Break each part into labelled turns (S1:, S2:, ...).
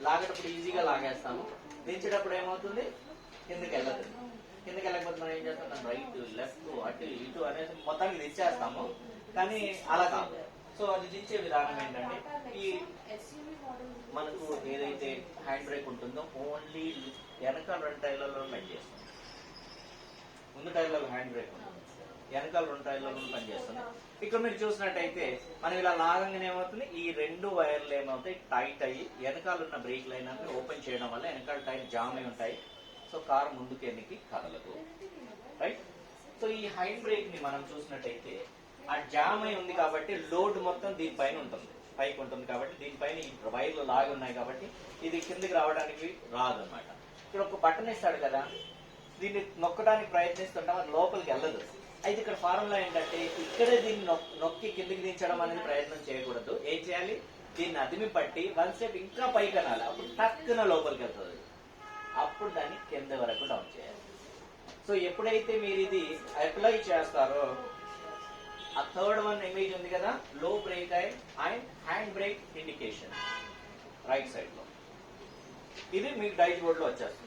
S1: లాగేటప్పుడు ఈజీగా లాగేస్తాము, దించేటప్పుడు ఏమవుతుంది కిందకి వెళ్ళదు. కిందకి వెళ్ళకపోతే మనం ఏం చేస్తాం, రైట్ లెఫ్ట్ అటు ఇటు అనేది మొత్తానికి దించేస్తాము, కానీ అలా కాదు. సో అది దించే విధానం ఏంటంటే ఈ మనకు ఏదైతే హ్యాండ్ బ్రేక్ ఉంటుందో ఓన్లీ వెనకాల 2 టైర్లలో పనిచేస్తుంది. ముందు టైర్లలో హ్యాండ్ బ్రేక్ ఉంటుంది, వెనకాల 2 టైర్లలో పనిచేస్తుంది. ఇక్కడ మీరు చూసినట్టయితే మనం ఇలా లాగంగానే ఏమవుతుంది, ఈ 2 వైర్లు ఏమవుతాయి టైట్ అయ్యి వెనకాల ఉన్న బ్రేక్ లైన్ అన్ని ఓపెన్ చేయడం వల్ల వెనకాల టైర్ జామ్ అయి ఉంటాయి. సో కారు ముందుకు ఎన్నికి కదలదు, రైట్. సో ఈ హ్యాండ్ బ్రేక్ ని మనం చూసినట్టయితే ఆ జామ్ అయి ఉంది కాబట్టి లోడ్ మొత్తం దీనిపైన ఉంటుంది, పైకి ఉంటుంది కాబట్టి దీనిపైన ఈ వైర్లు లాగి ఉన్నాయి కాబట్టి ఇది కిందికి రావడానికి రాదన్నమాట. ఇక్కడ ఒక బటన్ ఇస్తాడు కదా, దీన్ని నొక్కడానికి ప్రయత్నిస్తుంటాం, అది లోపలికి వెళ్ళదు. అయితే ఇక్కడ ఫార్ములా ఏంటంటే ఇక్కడే దీన్ని నొక్కి కిందికి దించడం అనేది ప్రయత్నం చేయకూడదు. ఏం చేయాలి, దీన్ని అదిమి పట్టి 1 స్టెప్ ఇంకా పైకి అనాలి, అప్పుడు టక్కున లోపలికి వెళ్తుంది, అప్పుడు దాన్ని కింద వరకు డౌన్ చేయాలి. సో ఎప్పుడైతే మీరు ఇది అప్లై చేస్తారో ఆ 3rd వన్ ఇమేజ్ ఉంది కదా, లో break and hand brake indication right side లో, ఇది మీకు డైట్ బోర్డ్ లో వచ్చేస్తుంది.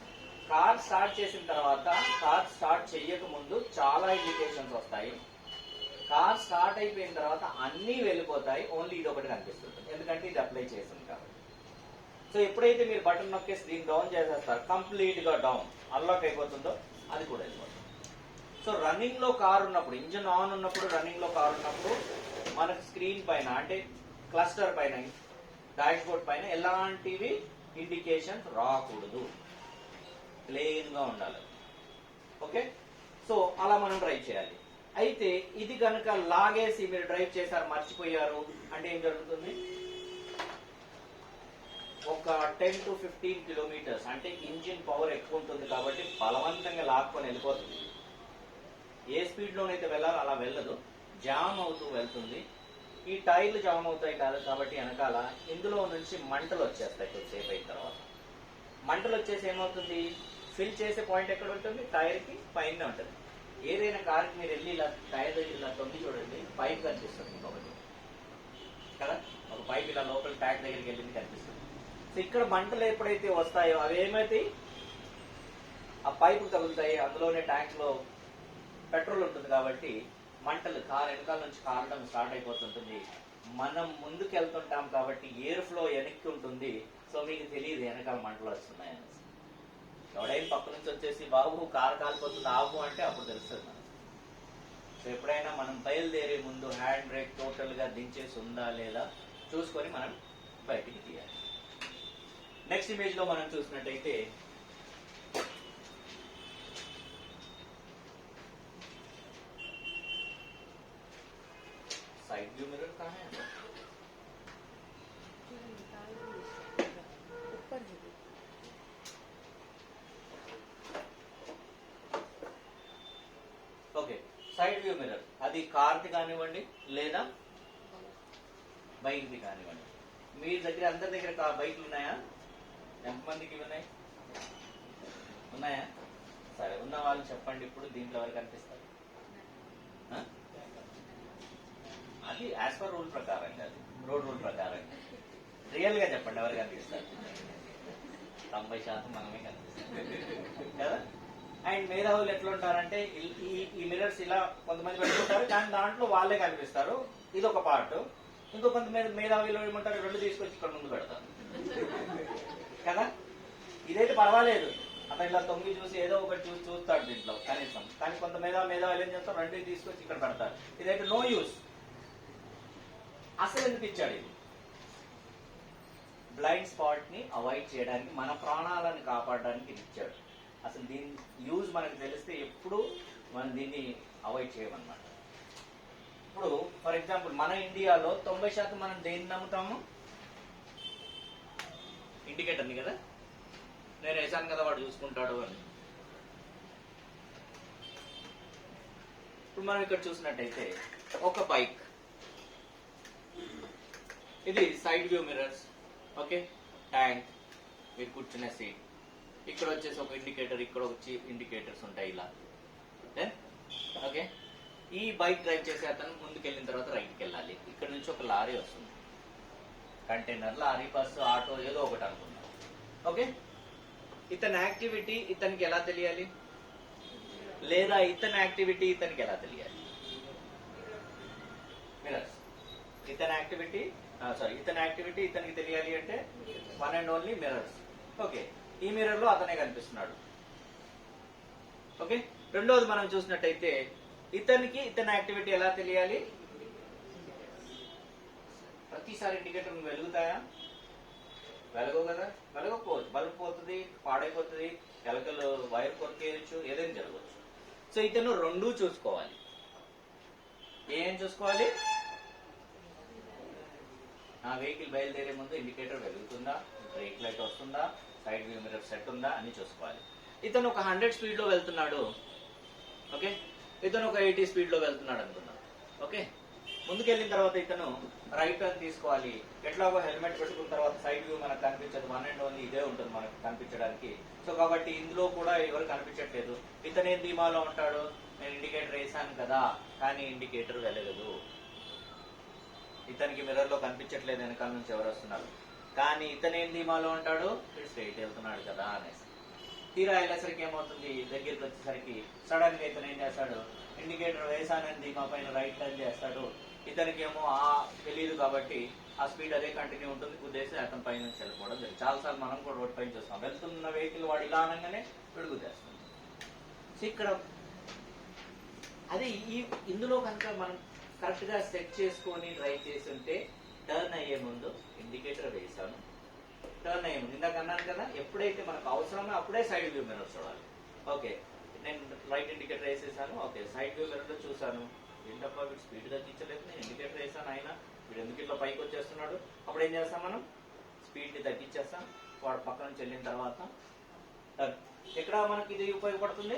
S1: కార్ స్టార్ట్ చేసిన తర్వాత కార్ స్టార్ట్ చేయక ముందు చాలా ఇండికేషన్స్ వస్తాయి, కార్ స్టార్ట్ అయిపోయిన తర్వాత అన్ని వెళ్ళిపోతాయి, ఓన్లీ ఇది ఒకటి కనిపిస్తుంది, ఎందుకంటే ఇది అప్లై చేసింది కాబట్టి. సో ఎప్పుడైతే మీరు బటన్ నొక్కేసి దీన్ని డౌన్ చేసేస్తారు, కంప్లీట్ గా డౌన్ అన్లాక్ అయిపోతుందో అది కూడా వెళ్ళిపోతుంది. సో రన్నింగ్ లో కార్ ఉన్నప్పుడు, ఇంజన్ ఆన్ ఉన్నప్పుడు, రన్నింగ్ లో కార్ ఉన్నప్పుడు మనకు స్క్రీన్ పైన అంటే క్లస్టర్ పైన డాష్ బోర్డ్ పైన ఎలాంటివి ఇండికేషన్ రాకూడదు, ప్లేన్ గా ఉండాలి. ఓకే, సో అలా మనం డ్రైవ్ చేయాలి. అయితే ఇది కనుక లాగేసి మీరు డ్రైవ్ చేశారు మర్చిపోయారు అంటే ఏం జరుగుతుంది, ఒక 10 to 15 కిలోమీటర్స్ అంటే ఇంజిన్ పవర్ ఎక్కువ ఉంటుంది కాబట్టి బలవంతంగా లాక్కొని వెళ్ళిపోతుంది. ఏ స్పీడ్ లోనైతే వెళ్ళాలో అలా వెళ్ళదు, జామ్ అవుతూ వెళ్తుంది. ఈ టైర్లు జామ్ అవుతాయి కాదు కాబట్టి వెనకాల ఇందులో నుంచి మంటలు వచ్చేస్తాయి. కొద్దిసేపు అయిన తర్వాత మంటలు వచ్చేసి ఏమవుతుంది, ఫిల్ చేసే పాయింట్ ఎక్కడ ఉంటుంది, టైర్ కి పైన ఉంటుంది. ఏదైనా కార్కి మీరు వెళ్ళి ఇలా టైర్ దగ్గర ఇలా తొంగి చూడండి, పైప్ కనిపిస్తుంది ఇంకొకటి కదా, ఒక పైప్ ఇలా లోపల ట్యాంక్ దగ్గరికి వెళ్ళింది కనిపిస్తుంది. సో ఇక్కడ మంటలు ఎప్పుడైతే వస్తాయో అవి ఏమైతాయి, ఆ పైపు తగులుతాయి, అందులోనే ట్యాంక్ లో పెట్రోల్ ఉంటుంది కాబట్టి మంటలు కార్ వెనకాల నుంచి కారడం స్టార్ట్ అయిపోతుంటుంది. మనం ముందుకు వెళ్తుంటాం కాబట్టి ఎయిర్ ఫ్లో వెనక్కి ఉంటుంది. సో మీకు తెలియదు వెనకాల మంటలు వస్తున్నాయని. ఎవడైనా పక్క నుంచి వచ్చేసి బాబు కారు కాలిపోతుంది ఆగు అంటే అప్పుడు తెలుస్తుంది మనకు. సో ఎప్పుడైనా మనం బయలుదేరే ముందు హ్యాండ్ బ్రేక్ టోటల్ గా దించేసి ఉందా లేదా చూసుకొని మనం బయటికి తీయాలి. నెక్స్ట్ ఇమేజ్ లో మనం చూసినట్టయితే साइड व्यू मिरर कहाँ है, ऊपर है। ఓకే, సైడ్ వ్యూ మిర్రర్ అది కార్ది కానివ్వండి లేదా బైక్ది కానివ్వండి. మీ దగ్గర అందరి దగ్గర బైక్లు ఉన్నాయా? ఎంతమందికి ఉన్నాయి? ఉన్నాయా? సరే, ఉన్న వాళ్ళు చెప్పండి. ఇప్పుడు దీంట్లో ఎవరు కనిపిస్తారు? అది యాజ్ పర్ రూల్ ప్రకారం కాదు, రోడ్ రూల్ ప్రకారం. రియల్ గా చెప్పండి ఎవరు కనిపిస్తారు? 90% మనమే కనిపిస్తాం కదా. అండ్ మేధావులు ఎట్లా ఉంటారంటే ఈ మిర్రర్స్ ఇలా కొంతమంది పెట్టుకుంటారు కానీ దాంట్లో వాళ్ళే కనిపిస్తారు, ఇది ఒక పార్ట్. ఇంకో కొంతమంది మేధావులు ఏమంటారు, 2 తీసుకొచ్చి ఇక్కడ ముందు పెడతారు కదా. ఇదైతే పర్వాలేదు, అతను ఇలా తొంగి చూసి ఏదో ఒకటి చూస్తాడు దీంట్లో కనీసం. కానీ కొంత మేధావులు ఏం చేస్తారు, 2 తీసుకొచ్చి ఇక్కడ పెడతారు. ఇదైతే నో యూస్. అసలు ఎందుకు ఇచ్చాడు ఇది? బ్లైండ్ స్పాట్ ని అవాయిడ్ చేయడానికి, మన ప్రాణాలను కాపాడడానికి ఇది ఇచ్చాడు. అసలు దీని యూజ్ మనకు తెలిస్తే ఎప్పుడు మనం దీన్ని అవాయిడ్ చేయమన్నమాట. ఇప్పుడు ఫర్ ఎగ్జాంపుల్ మన ఇండియాలో 90% మనం దేన్ని నమ్ముతాము? ఇండికేటర్ని కదా. నేను వేసాను కదా వాడు చూసుకుంటాడు అని. ఇప్పుడు మనం ఇక్కడ చూసినట్టయితే ఒక బైక్, ఇది side view mirrors, okay, tank, మీరు కూర్చునే సీట్, ఇక్కడ వచ్చేసి ఒక ఇండికేటర్, ఇక్కడ వచ్చి ఇండికేటర్స్ ఉంటాయి ఇలా. దెన్ ఓకే, ఈ బైక్ డ్రైవ్ చేసే అతను ముందుకు వెళ్ళిన తర్వాత రైట్కి వెళ్ళాలి. ఇక్కడ నుంచి ఒక లారీ వస్తుంది, కంటైనర్ లారీ, బస్సు, ఆటో ఏదో ఒకటి అనుకున్నాం. ఓకే, ఇతని యాక్టివిటీ ఇతనికి ఎలా తెలియాలి, లేదా ఇతని యాక్టివిటీ ఇతనికి ఎలా తెలియాలి? మిరర్స్, ఇతని యాక్టివిటీ ఇతనికి తెలియాలి అంటే one and only mirrors. Okay, ఈ మిర్రర్ లో అతనే కనిపిస్తున్నాడు. ఓకే, రెండోది మనం చూసినట్టయితే ఇతనికి ఇతని యాక్టివిటీ ఎలా తెలియాలి? ప్రతిసారి ఇండికేటర్ వెలుగుతాయా? వెలగవు కదా, వెలగకపోవచ్చు, బల్బ్ పోతుంది, పాడైపోతుంది, ఎలకలు వైర్ కొరికేయచ్చు, ఏదైనా జరగవచ్చు. సో ఇతను రెండూ చూసుకోవాలి. ఏం చూసుకోవాలి? నా వెహికల్ బయలుదేరే ముందు ఇండికేటర్ వెలుగుతుందా, బ్రేక్ లైట్ వస్తుందా, సైడ్ వ్యూ మిర్రర్ సెట్ ఉందా అని చూసుకోవాలి. ఇతను ఒక 100 స్పీడ్ లో వెళ్తున్నాడు. ఓకే, ఇతను ఒక 80 స్పీడ్ లో వెళ్తున్నాడు అనుకున్నాం. ఓకే, ముందుకెళ్ళిన తర్వాత ఇతను రైట్ టర్న్ తీసుకోవాలి. ఎట్లాగో హెల్మెట్ పెట్టుకున్న తర్వాత సైడ్ వ్యూ మనకు కనిపించదు, వన్ అండ్ ఓన్లీ ఇదే ఉంటుంది మనకు కనిపించడానికి. సో కాబట్టి ఇందులో కూడా ఎవరు కనిపించట్లేదు. ఇతను ఏం ధీమాలో ఉంటాడు, నేను ఇండికేటర్ వేసాను కదా కానీ ఇండికేటర్ వెలగదు, ఇతనికి మిర్రర్ లో కనిపించట్లేదు వెనకాల నుంచి ఎవరు వస్తున్నారు, కానీ ఇతను ఏం ధీమాలో ఉంటాడు, స్ట్రైట్ వెళ్తున్నాడు కదా అనేసి. తీరా వెళ్ళేసరికి ఏమవుతుంది, దగ్గరికి వచ్చేసరికి సడన్ గా ఇతను ఏం చేస్తాడు, ఇండికేటర్ వేసానని ధీమా పైన రైట్ టర్న్ చేస్తాడు. ఇతనికేమో తెలియదు కాబట్టి ఆ స్పీడ్ అదే కంటిన్యూ ఉంటుంది, ఉద్దేశం అతని పైన నుంచి వెళ్ళిపోవడం జరిగింది. చాలాసార్లు మనం కూడా రోడ్ పైన చూస్తాం, వెళ్తున్న వెహికల్ వాడు ఇలా అనగానే విడుగుదేస్తుంది. సో ఇక్కడ అదే ఇందులో కనుక మనం కరెక్ట్ గా సెట్ చేసుకొని డ్రైవ్ చేసి ఉంటే, టర్న్ అయ్యే ముందు ఇండికేటర్ వేసాను, టర్న్ అయ్యే ముందు ఇందాక అన్నాను కదా, ఎప్పుడైతే మనకు అవసరమో అప్పుడే సైడ్ వ్యూ మిర్రర్ చూడాలి. ఓకే, నేను రైట్ ఇండికేటర్ వేసేసాను, ఓకే సైడ్ వ్యూ మిర్రర్ లో చూసాను, ఏంటబ్బా వీడు స్పీడ్ తగ్గించలేదు, నేను ఇండికేటర్ వేసాను, ఆయన వీడు ఎందుకు ఇట్లా పైకి వచ్చేస్తున్నాడు. అప్పుడు ఏం చేస్తాం, మనం స్పీడ్ ని తగ్గించేస్తాం. వాడు పక్క నుంచి వెళ్ళిన తర్వాత టర్న్. ఎక్కడ మనకి ఇది ఉపయోగపడుతుంది,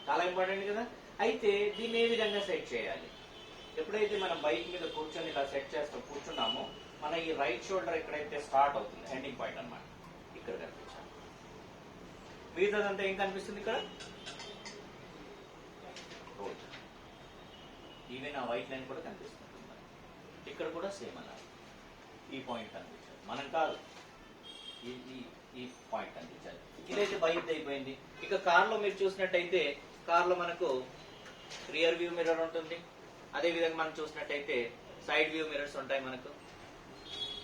S1: చాలా ఇంపార్టెంట్ కదా. అయితే దీన్ని ఏ విధంగా సెట్ చేయాలి? ఎప్పుడైతే మనం బైక్ మీద కూర్చొని ఇలా సెట్ చేస్తాం, కూర్చున్నామో మన ఈ రైట్ షోల్డర్ ఎక్కడైతే స్టార్ట్ అవుతుంది, ఎండింగ్ పాయింట్ అన్నమాట, ఇక్కడ కనిపించాలి. మిగతాదంతా ఏం కనిపిస్తుంది ఇక్కడ, రోడ్. ఈవెన్ ఆ వైట్ లైన్ కూడా కనిపిస్తుంది. ఇక్కడ కూడా సేమ్ అన్నారు, ఈ పాయింట్ కనిపించాలి, మనం కాదు, ఈ పాయింట్ కనిపించాలి. ఇదైతే బైక్ అయిపోయింది. ఇక కార్ లో మీరు చూసినట్టయితే, కార్ లో మనకు రియర్ వ్యూ మిర్రర్ ఉంటుంది, అదే విధంగా మనం చూసినట్టయితే సైడ్ వ్యూ మిర్రర్స్ ఉంటాయి మనకు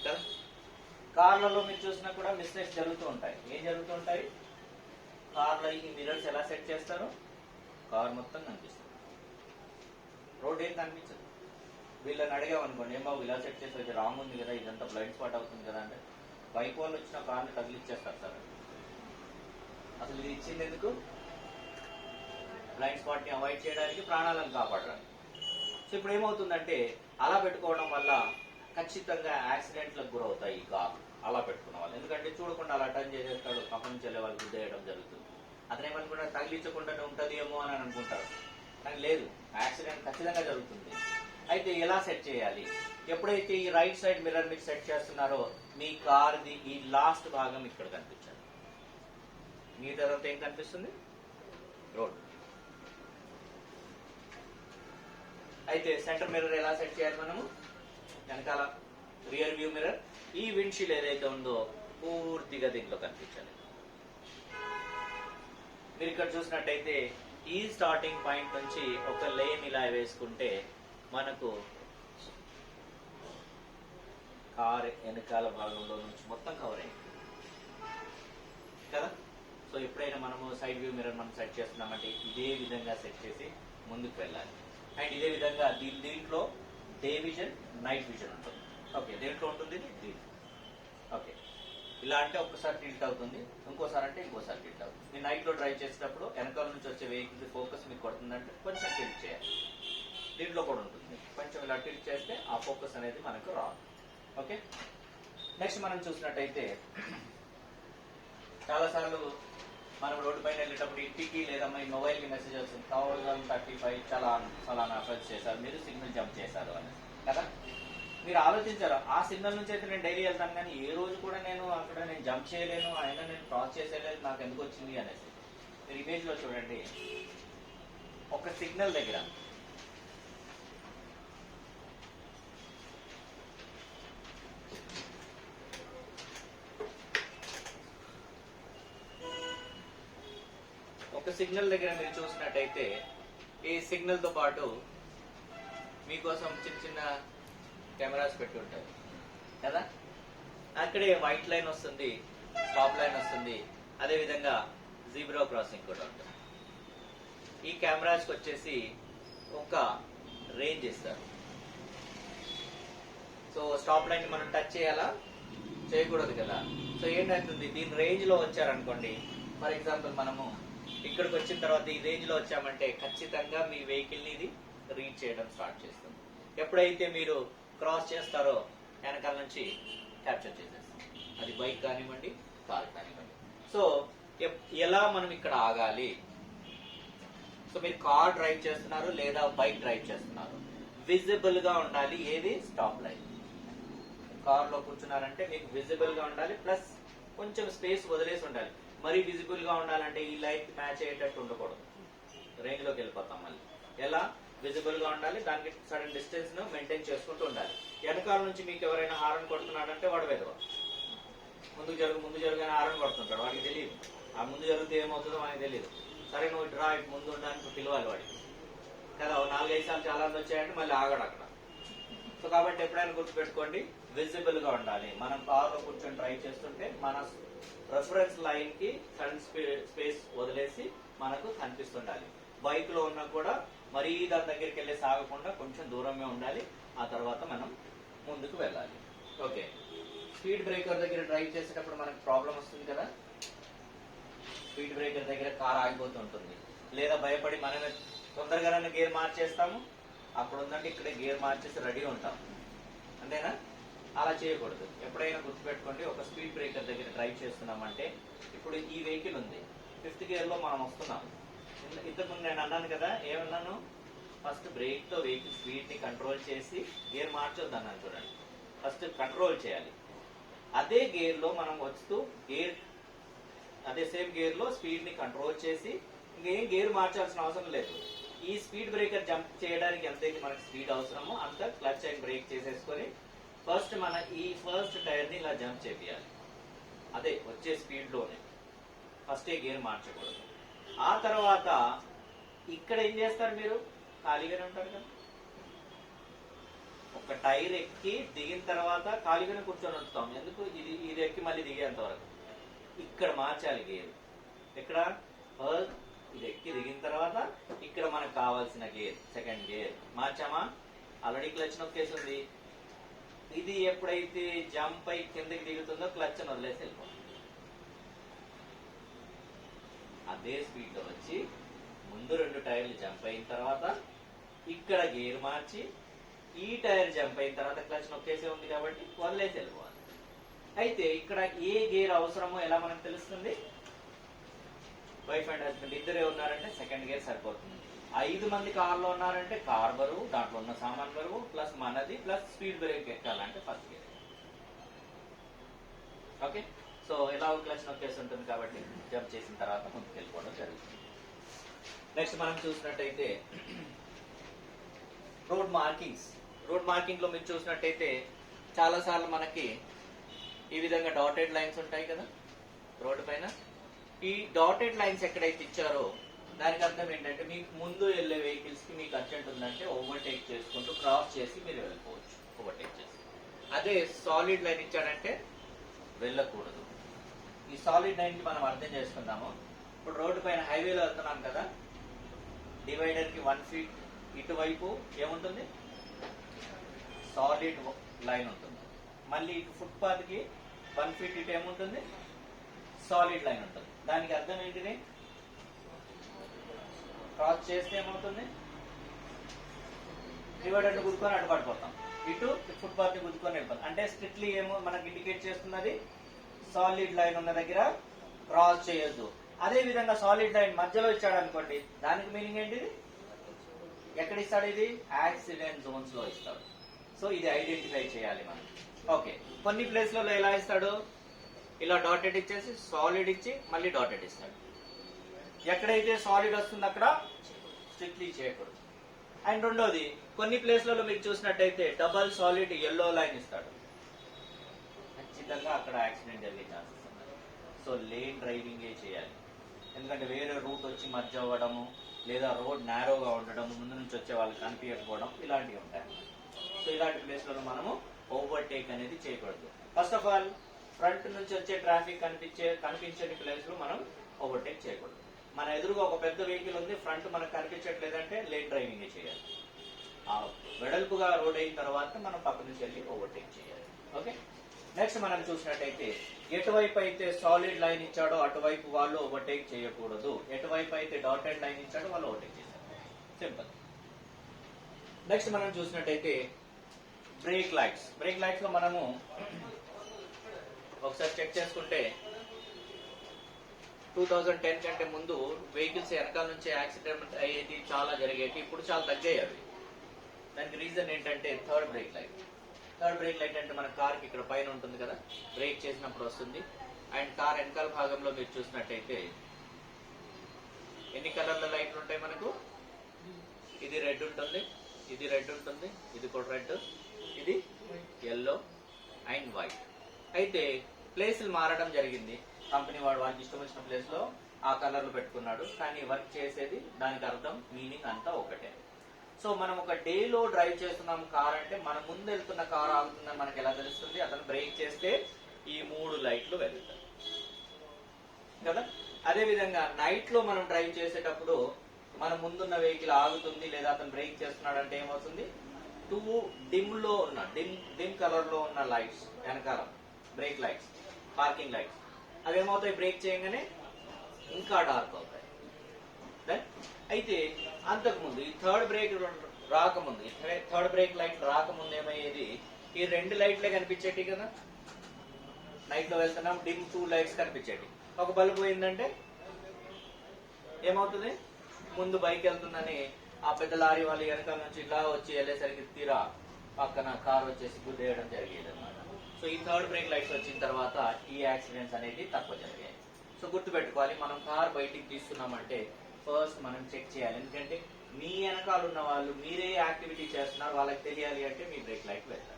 S1: కదా. కార్లలో మీరు చూసినా కూడా మిస్టేక్స్ జరుగుతూ ఉంటాయి. ఏం జరుగుతూ ఉంటాయి, కార్లో ఈ మిర్రర్స్ ఎలా సెట్ చేస్తారో కార్ మొత్తం కనిపిస్తుంది, రోడ్ ఏం కనిపించదు. వీళ్ళని అడిగామనుకోండి, ఏం బాబు ఇలా సెట్ చేస్తే ఇది రాంగ్ ఉంది కదా, ఇదంతా బ్లైండ్ స్పాట్ అవుతుంది కదా అంటే, బైక్ వాళ్ళు వచ్చిన కార్ని తగిలిచ్చేస్తారు సార్. అసలు ఇది ఇచ్చింది ఎందుకు, బ్లైండ్ స్పాట్ ని అవాయిడ్ చేయడానికి, ప్రాణాలను కాపాడడానికి. సో ఇప్పుడు ఏమవుతుందంటే, అలా పెట్టుకోవడం వల్ల ఖచ్చితంగా యాక్సిడెంట్లకు గురవుతాయి ఈ కార్ అలా పెట్టుకున్న వాళ్ళు. ఎందుకంటే చూడకుండా అలా టర్న్ చేసేస్తాడు, పక్క నుంచి వెళ్ళే వాళ్ళు గుద్దేయడం జరుగుతుంది. అతను ఏమనుకుంటారు, తగిలించకుండానే ఉంటుంది ఏమో అని అనుకుంటారు, కానీ లేదు, యాక్సిడెంట్ ఖచ్చితంగా జరుగుతుంది. అయితే ఎలా సెట్ చేయాలి? ఎప్పుడైతే ఈ రైట్ సైడ్ మిర్రర్ మీకు సెట్ చేస్తున్నారో, మీ కార్ది ఈ లాస్ట్ భాగం ఇక్కడ కనిపించాలి, మిగతాదంతా ఏం కనిపిస్తుంది, రోడ్. అయితే సెంటర్ మిర్రర్ ఎలా సెట్ చేయాలి మనము, వెనకాల రియర్ వ్యూ మిర్రర్, ఈ విండ్షీల్డ్ ఏదైతే ఉందో పూర్తిగా దీంట్లో కనిపించాలి. మీరు ఇక్కడ చూసినట్టయితే ఈ స్టార్టింగ్ పాయింట్ నుంచి ఒక లేన్ ఇలా వేసుకుంటే మనకు కార్ వెనకాల భాగంలో నుంచి మొత్తం కవర్ అయింది కదా. సో ఎప్పుడైనా మనము సైడ్ వ్యూ మిర్రర్ మనం సెట్ చేస్తున్నామంటే ఇదే విధంగా సెట్ చేసి ముందుకు వెళ్ళాలి. అండ్ ఇదే విధంగా దీంట్లో డే విజన్, నైట్ విజన్ ఉంటుంది. ఓకే, దేంట్లో ఉంటుంది దీంట్లో. ఓకే, ఇలా అంటే ఒక్కసారి టిల్ట్ అవుతుంది, ఇంకోసారి అంటే ఇంకోసారి టిల్ట్ అవుతుంది. మీరు నైట్ లో డ్రైవ్ చేసేటప్పుడు వెనకాల నుంచి వచ్చే వెహికల్ ఫోకస్ మీకు కొడుతుందంటే కొంచెం టిల్ట్ చేయాలి. దీంట్లో కూడా ఉంటుంది, కొంచెం ఇలా టిల్ట్ చేస్తే ఆ ఫోకస్ అనేది మనకు రాదు. ఓకే, నెక్స్ట్ మనం చూసినట్టయితే చాలాసార్లు మనం రోడ్డు పైన వెళ్ళేటప్పుడు ఇంటికి లేదా మీ మొబైల్కి మెసేజ్ వస్తుంది, 1035 ఫలానా అఫెన్స్ చేశారు, మీరు సిగ్నల్ జంప్ చేశారు అని కదా. మీరు ఆలోచించారు, ఆ సిగ్నల్ నుంచి అయితే నేను డైలీ వెళ్తాను కానీ ఏ రోజు కూడా నేను అక్కడ నేను జంప్ చేయలేను, అయినా నేను క్రాస్ చేసేయలేదు, నాకు ఎందుకు వచ్చింది అనేసి. మీరు ఇమేజ్ లో చూడండి, ఒక సిగ్నల్ దగ్గర ఒక సిగ్నల్ దగ్గర మీరు చూసినట్టయితే ఈ సిగ్నల్ తో పాటు మీకోసం చిన్న చిన్న కెమెరాస్ పెట్టి ఉంటాయి కదా. అక్కడే వైట్ లైన్ వస్తుంది, స్టాప్ లైన్ వస్తుంది, అదే విధంగా జీబ్రా క్రాసింగ్ కూడా ఉంటుంది. ఈ కెమెరాస్కి వచ్చేసి ఒక రేంజ్ ఇస్తారు. సో స్టాప్ లైన్ మనం టచ్ చేయాలా, చేయకూడదు కదా. సో ఏంటంటుంది, దీని రేంజ్ లో వచ్చారనుకోండి, ఫర్ ఎగ్జాంపుల్ మనము ఇక్కడికి వచ్చిన తర్వాత ఈ రేంజ్ లో వచ్చామంటే ఖచ్చితంగా మీ వెహికల్ ని ఇది రీడ్ చేయడం స్టార్ట్ చేస్తుంది. ఎప్పుడైతే మీరు క్రాస్ చేస్తారో వెనకాల నుంచి క్యాప్చర్ చేసేస్తాం. అది బైక్ కానివ్వండి, కార్ కానివ్వండి. సో ఎలా మనం ఇక్కడ ఆగాలి, సో మీరు కార్ డ్రైవ్ చేస్తున్నారు లేదా బైక్ డ్రైవ్ చేస్తున్నారు, విజిబుల్ గా ఉండాలి ఏది, స్టాప్ లైన్. కార్ లో కూర్చున్నారంటే మీకు విజిబుల్ గా ఉండాలి, ప్లస్ కొంచెం స్పేస్ వదిలేసి ఉండాలి. మరీ విజిబుల్ గా ఉండాలంటే ఈ లైట్ మ్యాచ్ అయ్యేటట్టు ఉండకూడదు, రేంజ్ లోకి వెళ్ళిపోతాం. మళ్ళీ ఎలా విజిబుల్ గా ఉండాలి, దానికి సడన్ డిస్టెన్స్ ను మెయింటైన్ చేసుకుంటూ ఉండాలి. వెనకాల నుంచి మీకు ఎవరైనా హారన్ కొడుతున్నాడంటే వాడు వెదవ, ముందు జరుగు అని హారన్ కొడుతుంటాడు, వాడికి తెలియదు. ఆ ముందు జరిగితే ఏమవుతుందో మనకి తెలియదు. సరే నువ్వు ఇటు రా, ఇటు ముందు ఉండడానికి పిలవాలి వాడికి కదా. 4-5 సార్లు చాలా మంది వచ్చాయంటే మళ్ళీ ఆగడు అక్కడ. సో కాబట్టి ఎప్పుడైనా గుర్తుపెట్టుకోండి, విజిబుల్ గా ఉండాలి. మనం కార్ లో కూర్చొని డ్రైవ్ చేస్తుంటే మన రెఫరెన్స్ లైన్ కి సడన్ స్పేస్ వదిలేసి మనకు కనిపిస్తుండాలి. బైక్ లో ఉన్నా కూడా మరీ దాని దగ్గరికి వెళ్ళి సాగకుండా కొంచెం దూరమే ఉండాలి. ఆ తర్వాత మనం ముందుకు వెళ్ళాలి. ఓకే, స్పీడ్ బ్రేకర్ దగ్గర డ్రైవ్ చేసేటప్పుడు మనకు ప్రాబ్లం వస్తుంది కదా. స్పీడ్ బ్రేకర్ దగ్గర కార్ ఆగిపోతుంటుంది, లేదా భయపడి మనమే తొందరగానే గేర్ మార్చేస్తాము. అప్పుడు ఉందంటే ఇక్కడ గేర్ మార్చేసి రెడీ ఉంటాం, అంతేనా. అలా చేయకూడదు. ఎప్పుడైనా గుర్తుపెట్టుకోండి, ఒక స్పీడ్ బ్రేకర్ దగ్గర డ్రైవ్ చేస్తున్నామంటే, ఇప్పుడు ఈ వెహికల్ ఉంది, 5th గేర్ లో మనం వస్తున్నాం. ఇంతకుముందు నేను అన్నాను కదా, ఏమన్నాను, ఫస్ట్ బ్రేక్ తో వెహికల్ స్పీడ్ ని కంట్రోల్ చేసి గేర్ మార్చొద్దు అన్నాను. చూడండి, ఫస్ట్ కంట్రోల్ చేయాలి. అదే గేర్ లో మనం వస్తూ అదే సేమ్ గేర్ లో స్పీడ్ ని కంట్రోల్ చేసి ఇంకేం గేర్ మార్చాల్సిన అవసరం లేదు. ఈ స్పీడ్ బ్రేకర్ జంప్ చేయడానికి ఎంతైతే మనకి స్పీడ్ అవసరమో అంత క్లచ్ అండ్ బ్రేక్ చేసేసుకొని ఫస్ట్ మన ఈ ఫస్ట్ టైర్ ని ఇలా జంప్ చేయాలి. అదే వచ్చే స్పీడ్ లోనే ఫస్ట్ గేర్ మార్చకూడదు. ఆ తర్వాత ఇక్కడ ఏం చేస్తారు, మీరు ఖాళీగానే ఉంటారు కదా, ఒక టైర్ ఎక్కి దిగిన తర్వాత ఖాళీగానే కూర్చొని ఉంటాం. ఎందుకు, ఇది ఎక్కి మళ్ళీ దిగేంత వరకు ఇక్కడ మార్చాలి గేర్. ఇక్కడ ఇది ఎక్కి దిగిన తర్వాత ఇక్కడ మనకు కావాల్సిన గేర్, సెకండ్ గేర్ మార్చామా. ఆల్రెడీ క్లచ్ నొక్కేసింది. ఇది ఎప్పుడైతే జంప్ అయి కిందకి దిగుతుందో క్లచ్ వదిలేసి వెళ్ళిపోతుంది. అదే స్పీడ్ లో వచ్చి ముందు 2 టైర్లు జంప్ అయిన తర్వాత ఇక్కడ గేర్ మార్చి ఈ టైర్ జంప్ అయిన తర్వాత క్లచ్ నొక్కేసే ఉంది కాబట్టి వదిలేసి వెళ్ళిపోవాలి. అయితే ఇక్కడ ఏ గేర్ అవసరమో ఎలా మనకు తెలుస్తుంది, వైఫ్ అండ్ హస్బెండ్ ఇద్దరే ఉన్నారంటే సెకండ్ గేర్ సరిపోతుంది. 5 మంది కార్లో ఉన్నారంటే కార్ బరువు, దాంట్లో ఉన్న సామాన్ బరువు ప్లస్ మనది ప్లస్ స్పీడ్ బ్రేక్ ఎక్కాలంటే ఫస్ట్ గేర్. ఓకే, సో ఎలా క్లచ్ నొక్కేసి ఉంటుంది కాబట్టి జంప్ చేసిన తర్వాత ముందుకు వెళ్ళిపోవడం జరుగుతుంది. నెక్స్ట్ మనం చూసినట్టయితే రోడ్ మార్కింగ్స్. రోడ్ మార్కింగ్ లో మీరు చూసినట్టయితే చాలా సార్లు మనకి ఈ విధంగా డాటెడ్ లైన్స్ ఉంటాయి కదా రోడ్డు పైన. ఈ డాటెడ్ లైన్స్ ఎక్కడైతే ఇచ్చారో దానికి అర్థం ఏంటంటే, మీకు ముందు వెళ్ళే వెహికల్స్ కి మీకు అర్జెంట్ ఉందంటే ఓవర్టేక్ చేసుకుంటూ క్రాస్ చేసి మీరు వెళ్ళిపోవచ్చు, ఓవర్టేక్ చేసి. అదే సాలిడ్ లైన్ ఇచ్చాడంటే వెళ్ళకూడదు. ఈ సాలిడ్ లైన్ కి మనం అర్థం చేసుకుందాము. ఇప్పుడు రోడ్డు పైన హైవేలో వెళ్తున్నాం కదా, డివైడర్ కి 1 ఫీట్ ఇటువైపు ఏముంటుంది, సాలిడ్ లైన్ ఉంటుంది. మళ్ళీ ఇటు ఫుట్పాత్ కి 1 ఫీట్ ఇటు ఏముంటుంది, సాలిడ్ లైన్ ఉంటుంది. దానికి అర్థం ఏంటిది, క్రాస్ చేస్తే ఏమవుతుంది, డివైడర్ గుద్దుకొని అటు పడిపోతాం, ఇటు ఫుట్పాత్ ని గుద్దుకొని వెళ్ళిపోతాం. అంటే స్ట్రిక్ట్లీ ఏమో మనకు ఇండికేట్ చేస్తున్నది, సాలిడ్ లైన్ ఉన్న దగ్గర క్రాస్ చేయొద్దు. అదే విధంగా సాలిడ్ లైన్ మధ్యలో ఇచ్చాడు అనుకోండి, దానికి మీనింగ్ ఏంటిది, ఎక్కడ ఇస్తాడు, ఇది యాక్సిడెంట్ జోన్స్ లో ఇస్తాడు. సో ఇది ఐడెంటిఫై చేయాలి మనం. ఓకే, కొన్ని ప్లేస్లలో ఎలా ఇస్తాడు, ఇలా డాటెడ్ ఇచ్చేసి సాలిడ్ ఇచ్చి మళ్ళీ డాటెడ్ ఇస్తాడు. ఎక్కడైతే సాలిడ్ వస్తుందో అక్కడ స్ట్రిక్ట్లీ చేయకూడదు. అండ్ రెండోది, కొన్ని ప్లేస్లలో మీరు చూసినట్టయితే డబల్ సాలిడ్ ఎల్లో లైన్ ఇస్తాడు, ఖచ్చితంగా అక్కడ యాక్సిడెంట్ జరిగే ఛాన్సెస్ ఉన్నాయి. సో లేన్ డ్రైవింగే చేయాలి. ఎందుకంటే వేరే రూట్ వచ్చి మధ్య అవ్వడము, లేదా రోడ్ నేరోగా ఉండడం, ముందు నుంచి వచ్చే వాళ్ళకి కనిపించకపోవడం, ఇలాంటివి ఉంటాయి. సో ఇలాంటి ప్లేస్లలో మనము ఓవర్టేక్ అనేది చేయకూడదు. ఫస్ట్ ఆఫ్ ఆల్ ఫ్రంట్ నుంచి వచ్చే ట్రాఫిక్ కనిపించని ప్లేస్ లో మనం ఓవర్టేక్ చేయకూడదు. మన ఎదురుగా ఒక పెద్ద వెహికల్ ఉంది, ఫ్రంట్ మనకు కనిపించట్లేదంటే లేట్ డ్రైవింగ్ చేయాలి. ఆ వెడల్పుగా రోడ్ అయిన తర్వాత మనం పక్క నుంచి వెళ్ళి ఓవర్టేక్ చేయాలి. ఓకే, నెక్స్ట్ మనం చూసినట్టయితే ఎటువైపు అయితే సాలిడ్ లైన్ ఇచ్చాడో అటువైపు వాళ్ళు ఓవర్టేక్ చేయకూడదు. ఎటువైపు అయితే డాటెడ్ లైన్ ఇచ్చాడో వాళ్ళు ఓవర్టేక్ చేశారు. సింపుల్. నెక్స్ట్ మనం చూసినట్టయితే బ్రేక్ లైట్స్. బ్రేక్ లైట్స్ లో మనము ఒకసారి చెక్ చేసుకుంటే 2010 కంటే ముందు వెహికల్స్ వెనకాల నుంచి యాక్సిడెంట్ అయ్యేది చాలా జరిగేది. ఇప్పుడు చాలా తగ్గాయి అవి. దానికి రీజన్ ఏంటంటే third break light. Third break light అంటే మన కార్కి ఇక్కడ పైన ఉంటుంది కదా, బ్రేక్ చేసినప్పుడు వస్తుంది. అండ్ కార్ వెనకాల భాగంలో మీరు చూసినట్టయితే ఎన్ని కలర్ల లైట్లు ఉంటాయి మనకు? ఇది రెడ్ ఉంటుంది, ఇది రెడ్ ఉంటుంది, ఇది కూడా రెడ్, ఇది ఎల్లో అండ్ వైట్. అయితే ప్లేసులు మారడం జరిగింది. కంపెనీ వాడు వాళ్ళకి ఇష్టం వచ్చిన ప్లేస్ లో ఆ కలర్లు పెట్టుకున్నాడు. కానీ వర్క్ చేసేది, దానికి అర్థం మీనింగ్ అంతా ఒకటే. సో మనం ఒక డేలో డ్రైవ్ చేస్తున్నాం కార్ అంటే, మన ముందు వెళ్తున్న కార్ ఆగుతుందని మనకి ఎలా తెలుస్తుంది? అతను బ్రేక్ చేస్తే ఈ 3 లైట్లు వెళ్తాయి కదా. అదే విధంగా నైట్ లో మనం డ్రైవ్ చేసేటప్పుడు మన ముందున్న వెహికల్ ఆగుతుంది లేదా అతను బ్రేక్ చేస్తున్నాడు అంటే ఏమవుతుంది? 2 డిమ్ కలర్ లో ఉన్న లైట్స్ వెనకాల, బ్రేక్ లైట్స్, పార్కింగ్ లైట్స్, అవి ఏమవుతాయి? బ్రేక్ చేయగానే ఇంకా డార్క్ అవుతాయి. అయితే అంతకుముందు ఈ థర్డ్ బ్రేక్ రాకముందు, థర్డ్ బ్రేక్ లైట్ రాకముందు ఏమయ్యేది? ఈ 2 లైట్లే కనిపించేటి కదా. నైట్ లో వెళ్తున్నాం, డిమ్ 2 లైట్స్ కనిపించేటి. ఒక బల్బు పోయిందంటే ఏమవుతుంది? ముందు బైక్ వెళ్తుందని ఆ పెద్ద లారీ వాళ్ళు వెనకాల నుంచి ఇలా వచ్చి వెళ్ళేసరికి తీరా పక్కన కార్ వచ్చేసి గుద్దేయడం జరిగేది అనమాట. సో ఈ థర్డ్ బ్రేక్ లైట్స్ వచ్చిన తర్వాత ఈ యాక్సిడెంట్స్ అనేది తక్కువ జరిగాయి. సో గుర్తుపెట్టుకోవాలి, మనం కార్ బయటికి తీస్తున్నామంటే ఫస్ట్ మనం చెక్ చేయాలి. ఎందుకంటే మీ వెనకాల ఉన్న వాళ్ళు మీరే యాక్టివిటీ చేస్తున్నారు, వాళ్ళకి తెలియాలి అంటే మీ బ్రేక్ లైట్ వెళ్ళాలి,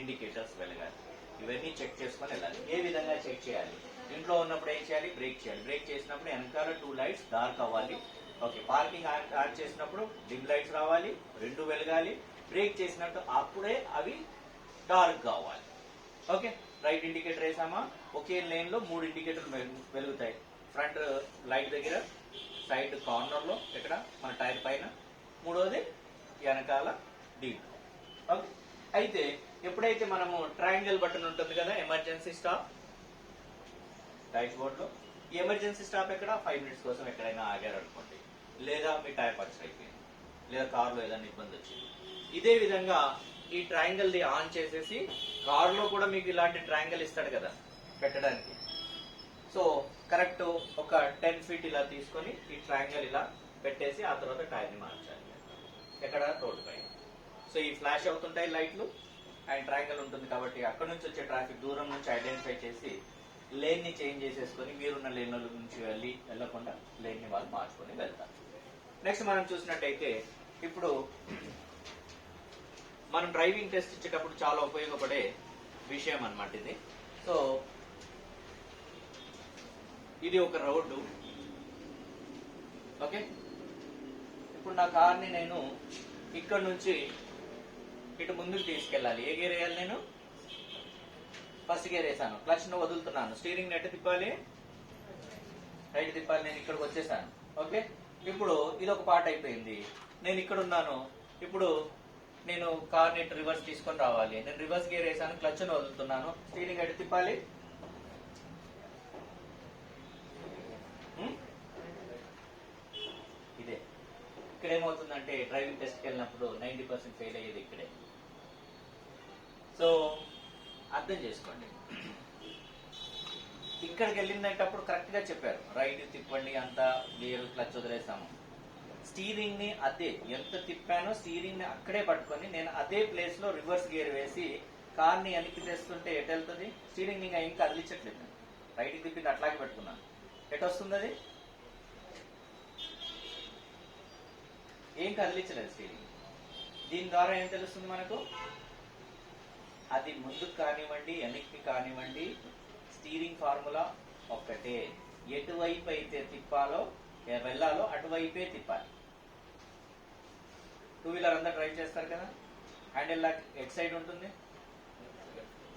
S1: ఇండికేటర్స్ వెళ్ళాలి, ఇవన్నీ చెక్ చేసుకొని వెళ్ళాలి. ఏ విధంగా చెక్ చేయాలి? ఇంట్లో ఉన్నప్పుడు ఏం చేయాలి? బ్రేక్ చేయాలి. బ్రేక్ చేసినప్పుడు వెనకాల 2 లైట్స్ డార్క్ అవ్వాలి. ఓకే, పార్కింగ్ యాడ్ చేసినప్పుడు డిమ్ లైట్స్ రావాలి, 2 వెలగాలి. బ్రేక్ చేసినట్టు అప్పుడే అవి డార్క్ కావాలి. ఓకే, రైట్ ఇండికేటర్ వేసామా, ఒకే లేన్ లో 3 ఇండికేటర్లు వెలుగుతాయి. ఫ్రంట్ లైట్ దగ్గర, సైడ్ కార్నర్ లో, ఇక్కడ మన టైర్ పైన, మూడోది వెనకాల డీప్. ఓకే, అయితే ఎప్పుడైతే మనము ట్రయాంగిల్ బటన్ ఉంటుంది కదా, ఎమర్జెన్సీ స్టాప్ రైట్ బోర్డ్ లో, ఈ ఎమర్జెన్సీ స్టాప్ ఎక్కడ? 5 మినిట్స్ కోసం ఎక్కడైనా ఆగారు అనుకోండి, లేదా మీ టైర్ పంక్చర్ అయిపోయింది, లేదా కార్ లో ఏదైనా ఇబ్బంది వచ్చింది. ఇదే విధంగా ఈ ట్రయాంగిల్ ది ఆన్ చేసేసి, కార్ లో కూడా మీకు ఇలాంటి ట్రయాంగిల్ ఇస్తాడు కదా పెట్టడానికి. సో కరెక్ట్ ఒక 10 ఫీట్ ఇలా తీసుకొని ఈ ట్రయాంగిల్ ఇలా పెట్టేసి ఆ తర్వాత టైర్ ని మార్చాలి. ఎక్కడ? రోడ్డు పైన. సో ఈ ఫ్లాష్ అవుతుంటాయి లైట్లు అండ్ ట్రయాంగిల్ ఉంటుంది కాబట్టి అక్కడ నుంచి వచ్చే ట్రాఫిక్ దూరం నుంచి ఐడెంటిఫై చేసి లేన్ ని చేంజ్ చేసేసుకొని మీరున్న లేన్ నుంచి వెళ్ళకుండా లేన్ ని వాళ్ళు మార్చుకొని వెళ్తారు. నెక్స్ట్ మనం చూసినట్టయితే ఇప్పుడు మనం డ్రైవింగ్ టెస్ట్ ఇచ్చేటప్పుడు చాలా ఉపయోగపడే విషయం అన్నమాట ఇది. సో ఇది ఒక రోడ్డు. ఓకే, ఇప్పుడు నా కార్ని నేను ఇక్కడ నుంచి ఇటు ముందుకు తీసుకెళ్ళాలి. ఏ గేర్ వేయాలి? నేను ఫస్ట్ గేర్ వేసాను, క్లచ్ ను వదులుతున్నాను, స్టీరింగ్ నెట్ తిప్పాలి, రైట్ తిప్పాలి. నేను ఇక్కడికి వచ్చేసాను. ఓకే, ఇప్పుడు ఇది ఒక పార్ట్ అయిపోయింది. నేను ఇక్కడ ఉన్నాను. ఇప్పుడు నేను కార్ ని రివర్స్ తీసుకొని రావాలి. నేను రివర్స్ గేర్ వేసాను, క్లచ్ ను వదులుతున్నాను, స్టీరింగ్ ఎటు తిప్పాలి? ఇదే. ఇక్కడ ఏమవుతుందంటే డ్రైవింగ్ టెస్ట్కి వెళ్ళినప్పుడు 90% ఫెయిల్ అయ్యేది ఇక్కడే. సో అర్థం చేసుకోండి, ఇక్కడికి వెళ్ళిందంటప్పుడు కరెక్ట్ గా చెప్పారు, రైట్ తిప్పండి, అంతా గేర్ క్లచ్ వదిలేసాము. స్టీరింగ్ ని అదే ఎంత తిప్పానో స్టీరింగ్ ని అక్కడే పట్టుకొని నేను అదే ప్లేస్ లో రివర్స్ గేర్ వేసి కార్ ని వెనక్కి తెస్తుంటే ఎటు వెళ్తుంది? స్టీరింగ్ ఇంకా ఏం కదిలించట్లేదు, రైట్ కి తిప్పింది అట్లాగే పెట్టుకున్నాను. ఎటు వస్తుంది? అది ఏం కదిలించలేదు స్టీరింగ్. దీని ద్వారా ఏం తెలుస్తుంది మనకు? అది ముందుకు కానివ్వండి వెనక్కి కానివ్వండి స్టీరింగ్ ఫార్ములా ఒక్కటే. ఎటువైపు అయితే తిప్పాలో వెళ్ళాలో అటువైపే తిప్పాలి. టూ వీలర్ అంతా డ్రైవ్ చేస్తారు కదా, హ్యాండిల్ లాక్ ఎట్ సైడ్ ఉంటుంది,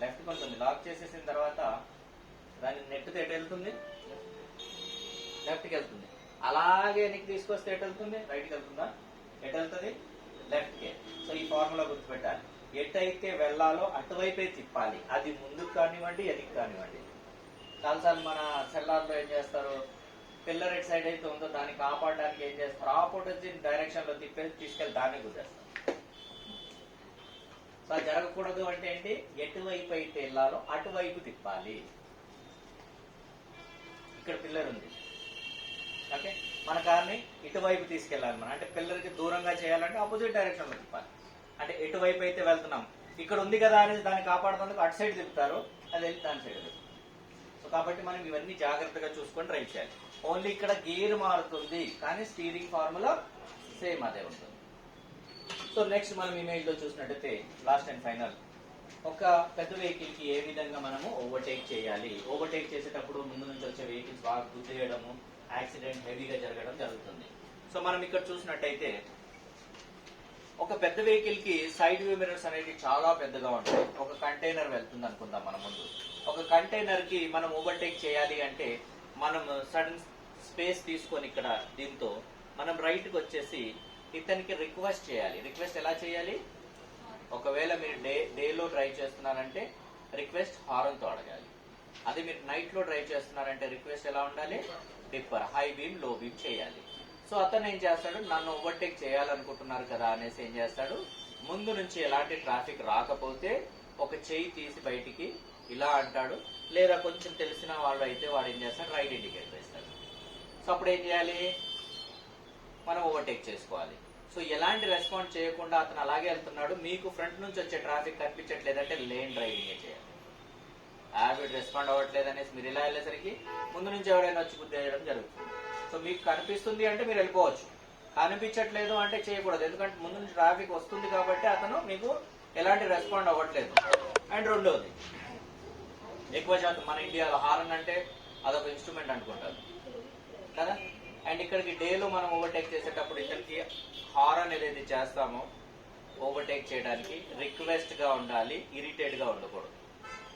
S1: లెఫ్ట్కి ఉంటుంది. లాక్ చేసేసిన తర్వాత దాన్ని నెట్తో ఎటు వెళ్తుంది, లెఫ్ట్కి వెళ్తుంది. అలాగే నీకు తీసుకొస్తే ఎటు వెళ్తుంది, రైట్కి వెళ్తుందా, ఎటు వెళ్తుంది, లెఫ్ట్కే. సో ఈ ఫార్ములా గుర్తుపెట్టాలి. ఎటైతే వెళ్ళాలో అటువైపే తిప్పాలి, అది ముందుకు కానివ్వండి వెనక్కి కానివ్వండి. చాలాసార్లు మన సెల్లార్లో ఏం చేస్తారు, పిల్లర్ ఎట్ సైడ్ అయితే ఉందో దాన్ని కాపాడడానికి ఏం చేస్తారు, ఆపోజిట్ డైరెక్షన్ లో తిప్పేసి తీసుకెళ్ళి దాన్ని గుద్దేస్తారు. సో అది జరగకూడదు అంటే ఏంటి, ఎటువైపు అయితే వెళ్ళాలో అటువైపు తిప్పాలి. ఇక్కడ పిల్లర్ ఉంది, ఓకే, మన కార్ని ఇటువైపు తీసుకెళ్ళాలి మనం, అంటే పిల్లర్కి దూరంగా చేయాలంటే ఆపోజిట్ డైరెక్షన్ లో తిప్పాలి. అంటే ఎటువైపు అయితే వెళ్తున్నాం, ఇక్కడ ఉంది కదా అనేది దాన్ని కాపాడుతుందుకు అటు సైడ్ తిప్పుతారు, అది వెళ్ళి దాని సైడ్ వెళ్తారు. సో కాబట్టి మనం ఇవన్నీ జాగ్రత్తగా చూసుకొని డ్రైవ్ చేయాలి. ఓన్లీ ఇక్కడ గేర్ మారుతుంది కానీ స్టీరింగ్ ఫార్ములా సేమ్ అదే ఉంటుంది. సో నెక్స్ట్ మనం ఇమేజ్ లో చూసినట్టయితే లాస్ట్ అండ్ ఫైనల్, ఒక పెద్ద వెహికల్ కి ఏ విధంగా మనము ఓవర్టేక్ చేయాలి. ఓవర్టేక్ చేసేటప్పుడు ముందు నుంచి వచ్చే వెహికల్స్ బాగా గుద్దేయడము, యాక్సిడెంట్ హెవీగా జరగడం జరుగుతుంది. సో మనం ఇక్కడ చూసినట్టయితే ఒక పెద్ద వెహికల్ కి సైడ్ వ్యూ మిర్రర్స్ అనేవి చాలా పెద్దగా ఉంటాయి. ఒక కంటైనర్ వెళ్తుంది అనుకుందాం మన ముందు. ఒక కంటైనర్ కి మనం ఓవర్టేక్ చేయాలి అంటే మనం సడన్ స్పేస్ తీసుకొని ఇక్కడ దీంతో మనం రైట్ కి వచ్చేసి ఇతనికి రిక్వెస్ట్ చేయాలి. రిక్వెస్ట్ ఎలా చేయాలి, ఒకవేళ మీరు డేలో డ్రైవ్ చేస్తున్నారంటే రిక్వెస్ట్ హారన్ తో అడగాలి. అది మీరు నైట్ లో డ్రైవ్ చేస్తున్నారంటే రిక్వెస్ట్ ఎలా ఉండాలి, డిప్పర్ హై బీమ్ లో బీమ్ చేయాలి. సో అతను ఏం చేస్తాడు, నన్ను ఓవర్టేక్ చేయాలనుకుంటున్నారు కదా అనేసి ఏం చేస్తాడు, ముందు నుంచి ఎలాంటి ట్రాఫిక్ రాకపోతే ఒక చెయ్యి తీసి బయటికి ఇలా అంటాడు, లేదా కొంచెం తెలిసిన వాళ్ళు అయితే వాడు ఏం చేస్తాడు, రైట్ ఇండికేటర్ వేస్తాడు. సో అప్పుడు ఏం చేయాలి, మనం ఓవర్టేక్ చేసుకోవాలి. సో ఎలాంటి రెస్పాన్స్ చేయకుండా అతను అలాగే వెళ్తున్నాడు, మీకు ఫ్రంట్ నుంచి వచ్చే ట్రాఫిక్ కనిపించట్లేదంటే లేన్ డ్రైవింగ్ చేయాలి. యావిడ్ రెస్పాండ్ అవ్వట్లేదు అనేసి మీరు ఇలా వెళ్ళేసరికి ముందు నుంచి ఎవరైనా వచ్చి గుద్దేయడం జరుగుతుంది. సో మీకు కనిపిస్తుంది అంటే మీరు వెళ్ళిపోవచ్చు, కనిపించట్లేదు అంటే చేయకూడదు, ఎందుకంటే ముందు నుంచి ట్రాఫిక్ వస్తుంది కాబట్టి అతను మీకు ఎలాంటి రెస్పాండ్ అవ్వట్లేదు. అండ్ రెండోది, ఎక్కువ శాతం మన ఇండియాలో హారన్ అంటే అదొక ఇన్స్ట్రుమెంట్ అనుకుంటారు కదా. అండ్ ఇక్కడికి డేలో మనం ఓవర్టేక్ చేసేటప్పుడు ఇతనికి హారన్ ఏదైతే చేస్తామో ఓవర్టేక్ చేయడానికి రిక్వెస్ట్ గా ఉండాలి, ఇరిటేట్ గా ఉండకూడదు.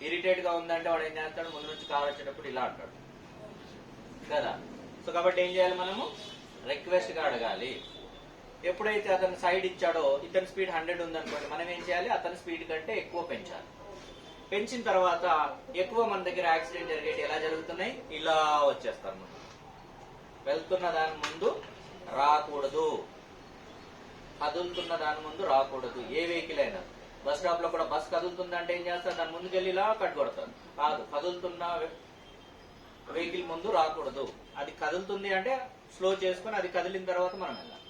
S1: ఇరిటేట్ గా ఉందంటే వాడు ఏం చేస్తాడు, ముందు నుంచి కార్ వచ్చేటప్పుడు ఇలా అంటాడు కదా. సో కాబట్టి ఏం చేయాలి, మనము రిక్వెస్ట్ గా అడగాలి. ఎప్పుడైతే అతను సైడ్ ఇచ్చాడో ఇతని స్పీడ్ 100 ఉందనుకోండి, మనం ఏం చేయాలి, అతని స్పీడ్ కంటే ఎక్కువ పెంచాలి. పెంచిన తర్వాత ఎక్కువ మన దగ్గర యాక్సిడెంట్ జరిగేటి ఎలా జరుగుతున్నాయి, ఇలా వచ్చేస్తాం. మనం వెళ్తున్న దాని ముందు రాకూడదు, కదులుతున్న దాని ముందు రాకూడదు. ఏ వెహికల్ అయినా బస్ స్టాప్ లో కూడా బస్ కదులుతుంది అంటే ఏం చేస్తారు, దాని ముందుకు వెళ్ళి ఇలా కట్ కొడతారు. కాదు, కదులుతున్న వెహికల్ ముందు రాకూడదు. అది కదులుతుంది అంటే స్లో చేసుకుని అది కదిలిన తర్వాత మనం వెళ్ళాలి.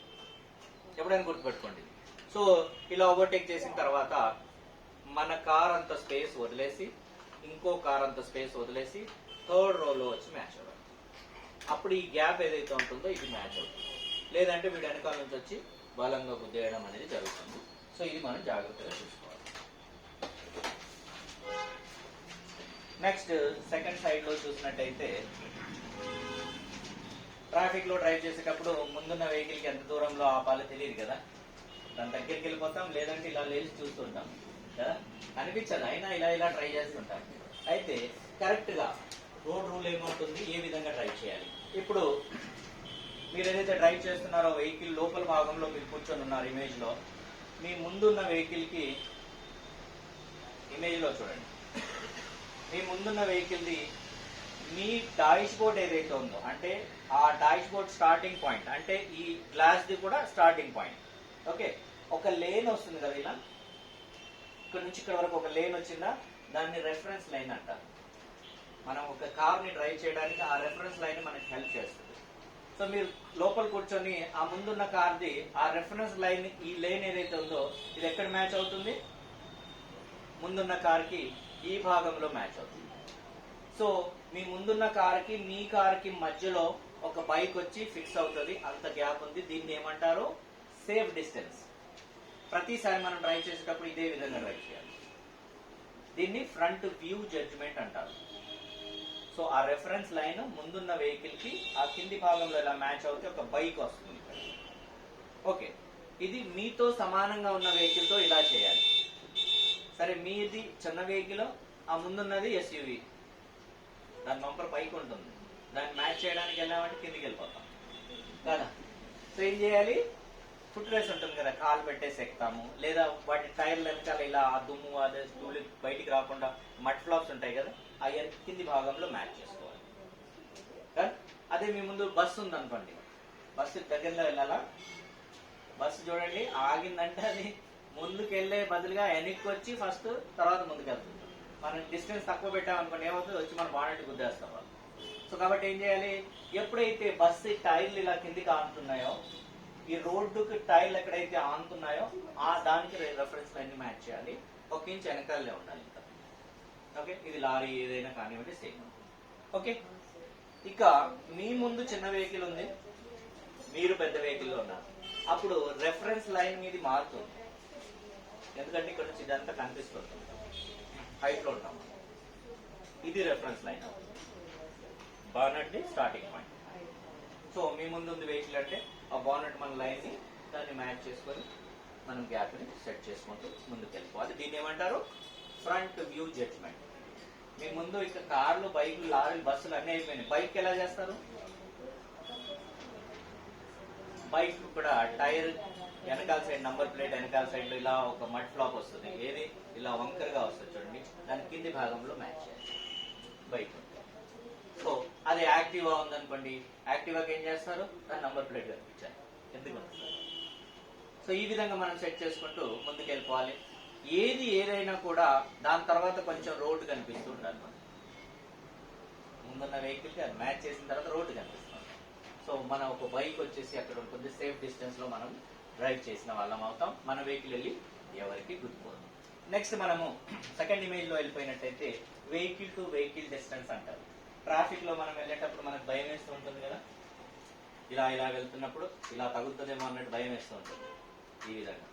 S1: ఎప్పుడైనా గుర్తుపెట్టుకోండి. సో ఇలా ఓవర్టేక్ చేసిన తర్వాత మన కార్ అంత స్పేస్ వదిలేసి ఇంకో కార్ అంత స్పేస్ వదిలేసి థర్డ్ రోలో వచ్చి మ్యాచ్ అవ్వాలి. అప్పుడు ఈ గ్యాప్ ఏదైతే ఉంటుందో ఇది మ్యాచ్ అవుతుంది. లేదంటే వీడు వెనకాల నుంచి వచ్చి బలంగా గుద్దేయడం అనేది జరుగుతుంది. సో ఇది మనం జాగ్రత్తగా చూసుకోవాలి. నెక్స్ట్ సెకండ్ సైడ్ లో చూసినట్టయితే ట్రాఫిక్ లో డ్రైవ్ చేసేటప్పుడు ముందున్న వెహికల్ కి ఎంత దూరంలో ఆపాలో తెలియదు కదా, దాని దగ్గరికి వెళ్ళిపోతాం, లేదంటే ఇలా లేచి చూస్తుంటాం కదా, అనిపించదు, అయినా ఇలా ఇలా ట్రై చేస్తుంటాం. అయితే కరెక్ట్ గా రోడ్ రూల్ ఏమవుతుంది, ఏ విధంగా డ్రైవ్ చేయాలి. ఇప్పుడు మీరు ఏదైతే డ్రైవ్ చేస్తున్నారో వెహికల్ లోపల భాగంలో మీరు కూర్చొని ఉన్నారు ఇమేజ్ లో, మీ ముందున్న వెహికల్ కి ఇమేజ్ లో చూడండి, మీ ముందున్న vehicle the me dash board ఏదైతే ఉందో అంటే ఆ డాష్ బోర్డ్ స్టార్టింగ్ పాయింట్, అంటే ఈ గ్లాస్ ది కూడా స్టార్టింగ్ పాయింట్. ఓకే, ఒక లేన్ వస్తుంది కదా, ఇలా ఇక్కడ నుంచి ఇక్కడ వరకు ఒక లేన్ వచ్చిందా, దాన్ని రెఫరెన్స్ లైన్ అంటారు. మనం ఒక కార్ ని డ్రైవ్ చేయడానికి ఆ రెఫరెన్స్ లైన్ మనకి హెల్ప్ చేస్తుంది. సో మీరు లోపల కూర్చొని ఆ ముందున్న కార్ ది ఆ రెఫరెన్స్ లైన్, ఈ లేన్ ఏదైతే ఉందో ఇది ఎక్కడ మ్యాచ్ అవుతుంది, ముందున్న కార్ కి ఈ భాగంలో మ్యాచ్ అవుతుంది. సో మీ ముందున్న కార్ కి మీ కార్ కి మధ్యలో ఒక బైక్ వచ్చి ఫిక్స్ అవుతుంది, అంత గ్యాప్ ఉంది. దీన్ని ఏమంటారు, సేఫ్ డిస్టెన్స్. ప్రతిసారి మనం డ్రైవ్ చేసేటప్పుడు ఇదే విధంగా డ్రైవ్ చేయాలి. దీన్ని ఫ్రంట్ వ్యూ జడ్జ్మెంట్ అంటారు. సో సో ఆ రెఫరెన్స్ లైన్ ముందున్న వెహికల్ కి ఆ కింది భాగంలో ఇలా మ్యాచ్ అవుతే ఒక బైక్ వస్తుంది ఇక్కడ. ఓకే, ఇది మీతో సమానంగా ఉన్న వెహికల్ తో ఇలా చేయాలి. సరే, మీది చిన్న వెహికల్, ఆ ముందున్నది ఎస్యూవి, దాని బంపర్ పైకి ఉంటుంది, దాన్ని మ్యాచ్ చేయడానికి వెళ్ళామంటే కిందికి వెళ్ళిపోతాం కదా. సో ఏం చేయాలి, ఫుట్ రేస్ ఉంటుంది కదా, కాలు పెట్టేసి ఎక్కుతాము, లేదా వాటి టైర్ల వెనకాల ఇలా ఆ దుమ్ము అదే ధూళి బయటికి రాకుండా మడ్ ఫ్లాప్స్ ఉంటాయి కదా, అవి కింది భాగంలో మ్యాచ్ చేసుకోవాలి కదా. అదే మీ ముందు బస్సు ఉందనుకోండి, బస్సు దగ్గరలో వెళ్ళాలా, బస్సు చూడండి ఆగిందంటే అది ముందుకు వెళ్ళే బదులుగా వెనక్కి వచ్చి ఫస్ట్ తర్వాత ముందుకు వెళ్తుంది. మనం డిస్టెన్స్ తక్కువ పెట్టామనుకోండి ఏమవుతుంది, వచ్చి మనం బాడెట్ గుద్దేస్తాం వాళ్ళు. సో కాబట్టి ఏం చేయాలి, ఎప్పుడైతే బస్సు టైర్లు ఇలా కిందికి ఆనుతున్నాయో, ఈ రోడ్డుకి టైర్లు ఎక్కడైతే ఆనుతున్నాయో ఆ దానికి రెఫరెన్స్ లైన్ మ్యాచ్ చేయాలి. ఒక ఇంచ్ వెనకాలనే ఉండాలి ఇంకా. ఓకే, ఇది లారీ ఏదైనా కానివ్వండి సేమ్. ఓకే, ఇక మీ ముందు చిన్న వెహికల్ ఉంది, మీరు పెద్ద వెహికల్ లో ఉన్నారు, అప్పుడు రెఫరెన్స్ లైన్ మీది మారుతుంది. ఎందుకంటే ఇక్కడ నుంచి ఇదంతా కనిపిస్తుంది, హైట్ లో ఉంటాం. ఇది రెఫరెన్స్ లైన్, బానెట్ ది స్టార్టింగ్ పాయింట్. సో మీ ముందు ఉంది వెహికల్ అంటే ఆ బానెట్ మన లైన్ ని దాన్ని మ్యాచ్ చేసుకొని మనం గ్యాప్ ని సెట్ చేసుకుంటూ ముందుకు వెళ్ళిపోవాలి. దీన్ని ఏమంటారు, ఫ్రంట్ వ్యూ జడ్జ్మెంట్. మీ ముందు ఇక కార్లు, బైకులు, లారీలు, బస్సులు అన్నీ అయిపోయినాయి. బైక్ ఎలా చేస్తారు, బైక్ కూడా టైర్ వెనకాల సైడ్ నంబర్ ప్లేట్ వెనకాల సైడ్ లో ఇలా ఒక మడ్ ఫ్లాప్ వస్తుంది, ఏది ఇలా వంకరగా వస్తుంది చూడండి, దాని కింది భాగంలో మ్యాచ్ చేయాలి బైక్. సో అది యాక్టివా ఉందనుకోండి, యాక్టివాకి ఏం చేస్తారు, దాని నంబర్ ప్లేట్ కనిపించాలి ఎందుకు. సో ఈ విధంగా మనం సెట్ చేసుకుంటూ ముందుకు వెళ్ళిపోవాలి. ఏది ఏదైనా కూడా దాని తర్వాత కొంచెం రోడ్డు కనిపిస్తూ ఉండాలి. మనం ముందున్న వెహికల్ కి అది మ్యాచ్ చేసిన తర్వాత రోడ్డు కనిపిస్తుంది. సో మన ఒక బైక్ వచ్చేసి అక్కడ ఉంటుంది, సేఫ్ డిస్టెన్స్ లో మనం డ్రైవ్ చేసిన వాళ్ళం అవుతాం, మన వెహికల్ వెళ్ళి ఎవరికి గుర్తుపోదు. నెక్స్ట్ మనము సెకండ్ ఇమేజ్ లో వెళ్ళిపోయినట్టయితే వెహికల్ టు వెహికల్ డిస్టెన్స్ అంటారు. ట్రాఫిక్ లో మనం వెళ్ళేటప్పుడు మనకు భయం వేస్తూ ఉంటుంది కదా, ఇలా ఇలా వెళ్తున్నప్పుడు ఇలా తగులుతుందేమో అన్నట్టు భయం వేస్తూ ఉంటుంది. ఈ విధంగా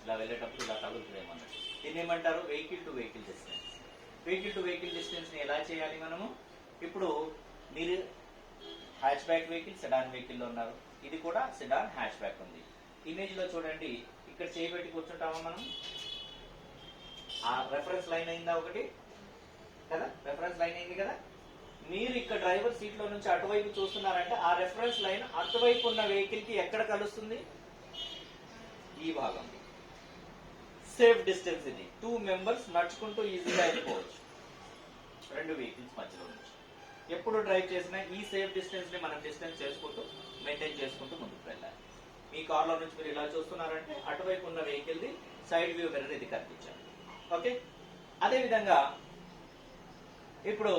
S1: ఇలా వెళ్ళేటప్పుడు ఇలా తగులుతుందేమో అన్నట్టు. దీన్ని ఏమంటారు, vehicle to vehicle distance. Vehicle to vehicle distance ని ఎలా చేయాలి మనము, ఇప్పుడు మీరు hatch back vehicle, sedan vehicle లో ఉన్నారు, ఇది కూడా సెడాన్ హ్యాచ్ బ్యాక్ ఉంది. ఇమేజ్ లో చూడండి, ఇక్కడ చేయబెట్టి కూర్చుంటామా మనం, ఆ రెఫరెన్స్ లైన్ అయిందా ఒకటి కదా, రెఫరెన్స్ లైన్ అయింది కదా. మీరు ఇక్కడ డ్రైవర్ సీట్ లో నుంచి అటువైపు చూస్తున్నారంటే ఆ రెఫరెన్స్ లైన్ అటువైపు ఉన్న వెహికల్ కి ఎక్కడ కలుస్తుంది, ఈ భాగం. సేఫ్ డిస్టెన్స్ ఇది, 2 మెంబర్స్ నడుచుకుంటూ ఈజీగా వెళ్ళిపోవచ్చు రెండు వెహికల్స్ మధ్యలో నుంచి. ఎప్పుడు డ్రైవ్ చేసినా ఈ సేఫ్ డిస్టెన్స్ ని మనం డిస్టెన్స్ చేసుకుంటూ మెయింటైన్ చేసుకుంటూ ముందుకు వెళ్ళాలి. మీ కార్ లో నుంచి మీరు ఇలా చూస్తున్నారంటే అటువైపు ఉన్న vehicle the side view mirror ఇది కనిపించాలి. ఓకే, అదే విధంగా ఇప్పుడు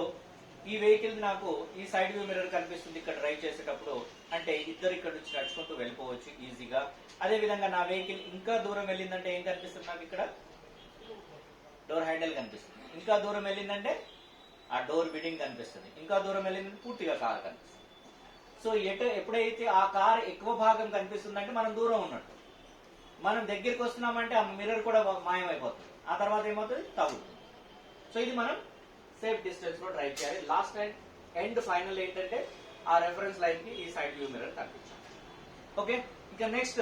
S1: ఈ వెహికల్ నాకు ఈ సైడ్ వ్యూ మిర్రర్ కనిపిస్తుంది ఇక్కడ డ్రైవ్ చేసేటప్పుడు, అంటే ఇద్దరు ఇక్కడ నుంచి నడుచుకుంటూ వెళ్ళిపోవచ్చు ఈజీగా. అదే విధంగా నా వెహికల్ ఇంకా దూరం వెళ్ళిందంటే ఏం కనిపిస్తుంది నాకు, ఇక్కడ డోర్ హ్యాండిల్ కనిపిస్తుంది. ఇంకా దూరం వెళ్ళిందంటే ఆ డోర్ బిడింగ్ కనిపిస్తుంది. ఇంకా దూరం వెళ్ళిందంటే పూర్తిగా కార్ కనిపిస్తుంది. సో ఎప్పుడైతే ఆ కార్ ఎక్కువ భాగం కనిపిస్తుందంటే మనం దూరం ఉన్నట్టు, మనం దగ్గరికి వస్తున్నామంటే ఆ మిర్రర్ కూడా మాయమైపోతుంది, ఆ తర్వాత ఏమవుతుంది, తగులుతుంది. సో ఇది మనం సేఫ్ డిస్టెన్స్ లో డ్రైవ్ చేయాలి. లాస్ట్ ఎండ్ ఫైనల్ ఏంటంటే ఆ రెఫరెన్స్ లైన్ కి ఈ సైడ్ వ్యూ మిర్రర్ కనిపించాలి. ఓకే, ఇక నెక్స్ట్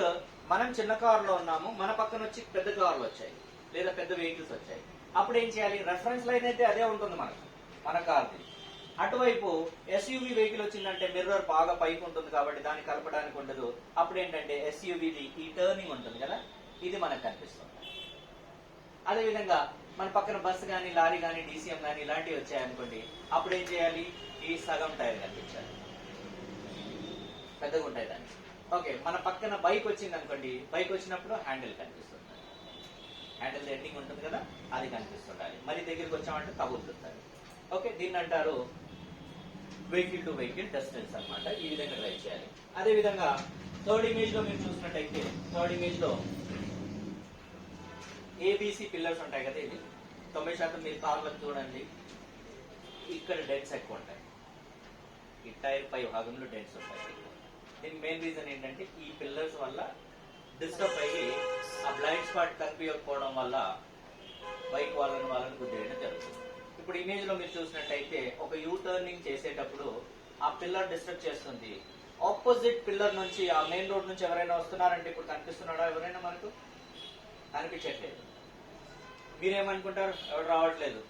S1: మనం చిన్న కార్ లో ఉన్నాము, మన పక్కన వచ్చి పెద్ద కార్లు వచ్చాయి లేదా పెద్ద వెహికల్స్ వచ్చాయి. అప్పుడు ఏం చేయాలి, రెఫరెన్స్ లైన్ అయితే అదే ఉంటుంది మనకు, మన కార్ది. అటువైపు ఎస్యూవీ వెహికల్ వచ్చిందంటే మిర్రర్ బాగా పైకి ఉంటుంది కాబట్టి దాన్ని కలపడానికి ఉండదు. అప్పుడు ఏంటంటే ఎస్యూవీది ఈ టర్నింగ్ ఉంటుంది కదా, ఇది మనకు కనిపిస్తుంది. అదేవిధంగా మన పక్కన బస్సు కానీ, లారీ కానీ, డీసీఎం కానీ ఇలాంటివి వచ్చాయనుకోండి, అప్పుడు ఏం చేయాలి, ఈ సగం టైర్ కనిపించాలి, పెద్దగా ఉంటాయి దాన్ని. ఓకే, మన పక్కన బైక్ వచ్చింది అనుకోండి, బైక్ వచ్చినప్పుడు హ్యాండిల్ కనిపిస్తుంది, హ్యాండిల్ ఎండింగ్ ఉంటుంది కదా, అది కనిపిస్తుండాలి. మరి దగ్గరికి వచ్చామంటే తగులుతుంది. ఓకే, దీన్ని అంటారు వెహికల్ టు వెహికల్ డిస్టెన్స్ అన్నమాట. ఈ విధంగా డ్రైవ్ చేయాలి. అదే విధంగా థర్డ్ ఇమేజ్ లో మీరు చూసినట్టయితే, థర్డ్ ఇమేజ్ లో ఏబిసి పిల్లర్స్ ఉంటాయి కదా, ఇది 90% మీరు కార్లకు చూడండి, ఇక్కడ డెంట్స్ ఎక్కువ ఉంటాయి, ఈ టైర్ పై భాగంలో డెంట్స్ ఉంటాయి. దీనికి మెయిన్ రీజన్ ఏంటంటే ఈ పిల్లర్స్ వల్ల డిస్టర్బ్ అయ్యి ఆ బ్లైండ్ స్పాట్ కనిపించకపోవడం వల్ల బైక్ వాళ్ళని గుద్దేయడం జరుగుతుంది. ఇప్పుడు ఇమేజ్ లో మీరు చూసినట్టయితే ఒక యూ టర్నింగ్ చేసేటప్పుడు ఆ పిల్లర్ డిస్టర్బ్ చేస్తుంది. ఆపోజిట్ పిల్లర్ నుంచి ఆ మెయిన్ రోడ్ నుంచి ఎవరైనా వస్తున్నారంటే ఇప్పుడు కనిపిస్తున్నాడా ఎవరైనా మనకు? కనిపించట్లేదు. మీరేమనుకుంటారు? ఎవరు రావట్లేదు.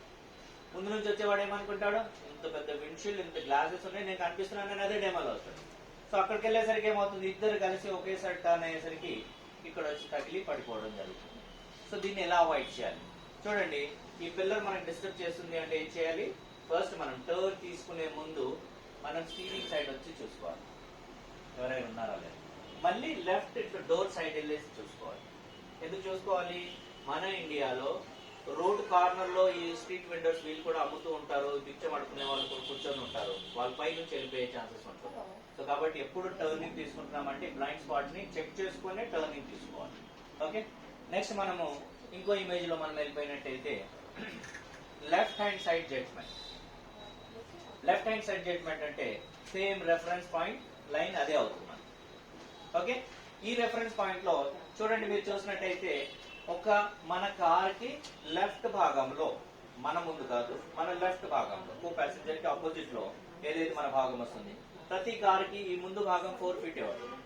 S1: ముందు నుంచి వచ్చేవాడు ఏమనుకుంటాడు? ఇంత పెద్ద విండ్షీల్డ్, ఇంత గ్లాసెస్ ఉన్నాయి, నేను కనిపిస్తున్నానని అదే డెమోలో వస్తాడు. సో అక్కడికి వెళ్ళేసరికి ఏమవుతుంది? ఇద్దరు కలిసి ఒకేసారి టర్న్ అయ్యేసరికి ఇక్కడ వచ్చి తగిలి పడిపోవడం జరుగుతుంది. సో దీన్ని ఎలా అవాయిడ్ చేయాలి? చూడండి, ఈ పిల్లర్ మనకు డిస్టర్బ్ చేస్తుంది అంటే ఏం చేయాలి? ఫస్ట్ మనం టర్న్ తీసుకునే ముందు మనం స్టీరింగ్ సైడ్ వచ్చి చూసుకోవాలి ఎవరైనా ఉన్నారా లేదు. మళ్ళీ లెఫ్ట్ డోర్ సైడ్ వెళ్ళేసి చూసుకోవాలి. ఎందుకు చూసుకోవాలి? మన ఇండియాలో రోడ్ కార్నర్ లో ఈ స్ట్రీట్ వెండర్స్ వీళ్ళు కూడా అమ్ముతూ ఉంటారు, బిచ్చం అడుకునే వాళ్ళు కూడా కూర్చొని ఉంటారు, వాళ్ళ పై నుంచి వెళ్ళిపోయే ఛాన్సెస్ ఉంటుంది. సో కాబట్టి ఎప్పుడు టర్నింగ్ తీసుకుంటున్నామంటే బ్లైండ్ స్పాట్ ని చెక్ చేసుకునే టర్నింగ్ తీసుకోవాలి. ఓకే, నెక్స్ట్ మనము ఇంకో ఇమేజ్ లో మనం వెళ్ళిపోయినట్టయితే left hand side judgement. Left hand side judgement అంటే సేమ్ రెఫరెన్స్ పాయింట్ లైన్ అదే అవుతుంది. ఓకే, ఈ రెఫరెన్స్ పాయింట్ లో చూడండి, మీరు చూసినట్టయితే ఒక మన కార్ కి లెఫ్ట్ భాగంలో, మన ముందు కాదు, మన లెఫ్ట్ భాగంలో కో ప్యాసింజర్ కి ఆపోజిట్ లో ఏదైతే మన భాగం వస్తుంది, ప్రతి కార్ కి ఈ ముందు భాగం 4 feet అవుతుంది.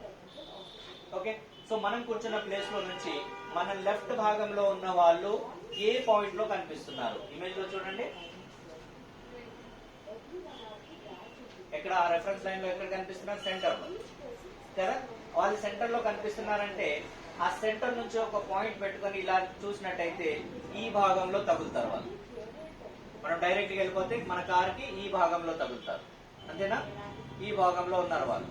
S1: ఓకే, సో మనం కూర్చున్న ప్లేస్ లో నుంచి మన లెఫ్ట్ భాగంలో ఉన్న వాళ్ళు ఏ పాయింట్ లో కనిపిస్తున్నారు? ఇమేజ్ లో చూడండి, ఎక్కడ ఆ రెఫరెన్స్ లైన్ లో ఎక్కడ కనిపిస్తున్నారు? సెంటర్ లో కదా. వాళ్ళు సెంటర్ లో కనిపిస్తున్నారంటే ఆ సెంటర్ నుంచి ఒక పాయింట్ పెట్టుకొని ఇలా చూసినట్టయితే ఈ భాగంలో తగులుతారు వాళ్ళు. మనం డైరెక్ట్ గా వెళ్ళిపోతే మన కార్ కి ఈ భాగంలో తగులుతారు, అంతేనా? ఈ భాగంలో ఉన్నారు వాళ్ళు.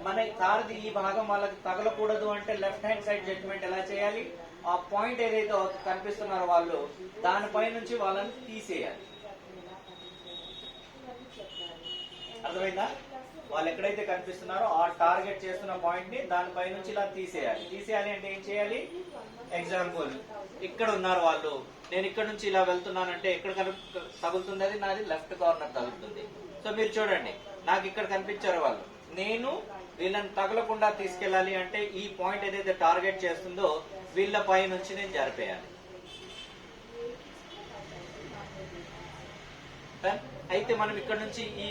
S1: మన కార్ది ఈ భాగం వాళ్ళకి తగలకూడదు అంటే లెఫ్ట్ హ్యాండ్ సైడ్ జడ్జ్మెంట్ ఎలా చేయాలి? ఆ పాయింట్ ఏదైతే కనిపిస్తున్నారో వాళ్ళు దానిపై నుంచి వాళ్ళని తీసేయాలి. అర్థమైందా? వాళ్ళు ఎక్కడైతే కనిపిస్తున్నారో ఆ టార్గెట్ చేస్తున్న పాయింట్ ని దానిపై నుంచి ఇలా తీసేయాలి. తీసేయాలి అంటే ఏం చేయాలి? ఎగ్జాంపుల్, ఇక్కడ ఉన్నారు వాళ్ళు, నేను ఇక్కడ నుంచి ఇలా వెళ్తున్నానంటే ఎక్కడ తగులుతుంది? అది నాది లెఫ్ట్ కార్నర్ తగులుతుంది. సో మీరు చూడండి, నాకు ఇక్కడ కనిపించారు వాళ్ళు, నేను వీళ్ళని తగలకుండా తీసుకెళ్ళాలి అంటే ఈ పాయింట్ ఏదైతే టార్గెట్ చేస్తుందో వీళ్ళ పై నుంచి నేను జరిపేయాలి. అయితే మనం ఇక్కడ నుంచి ఈ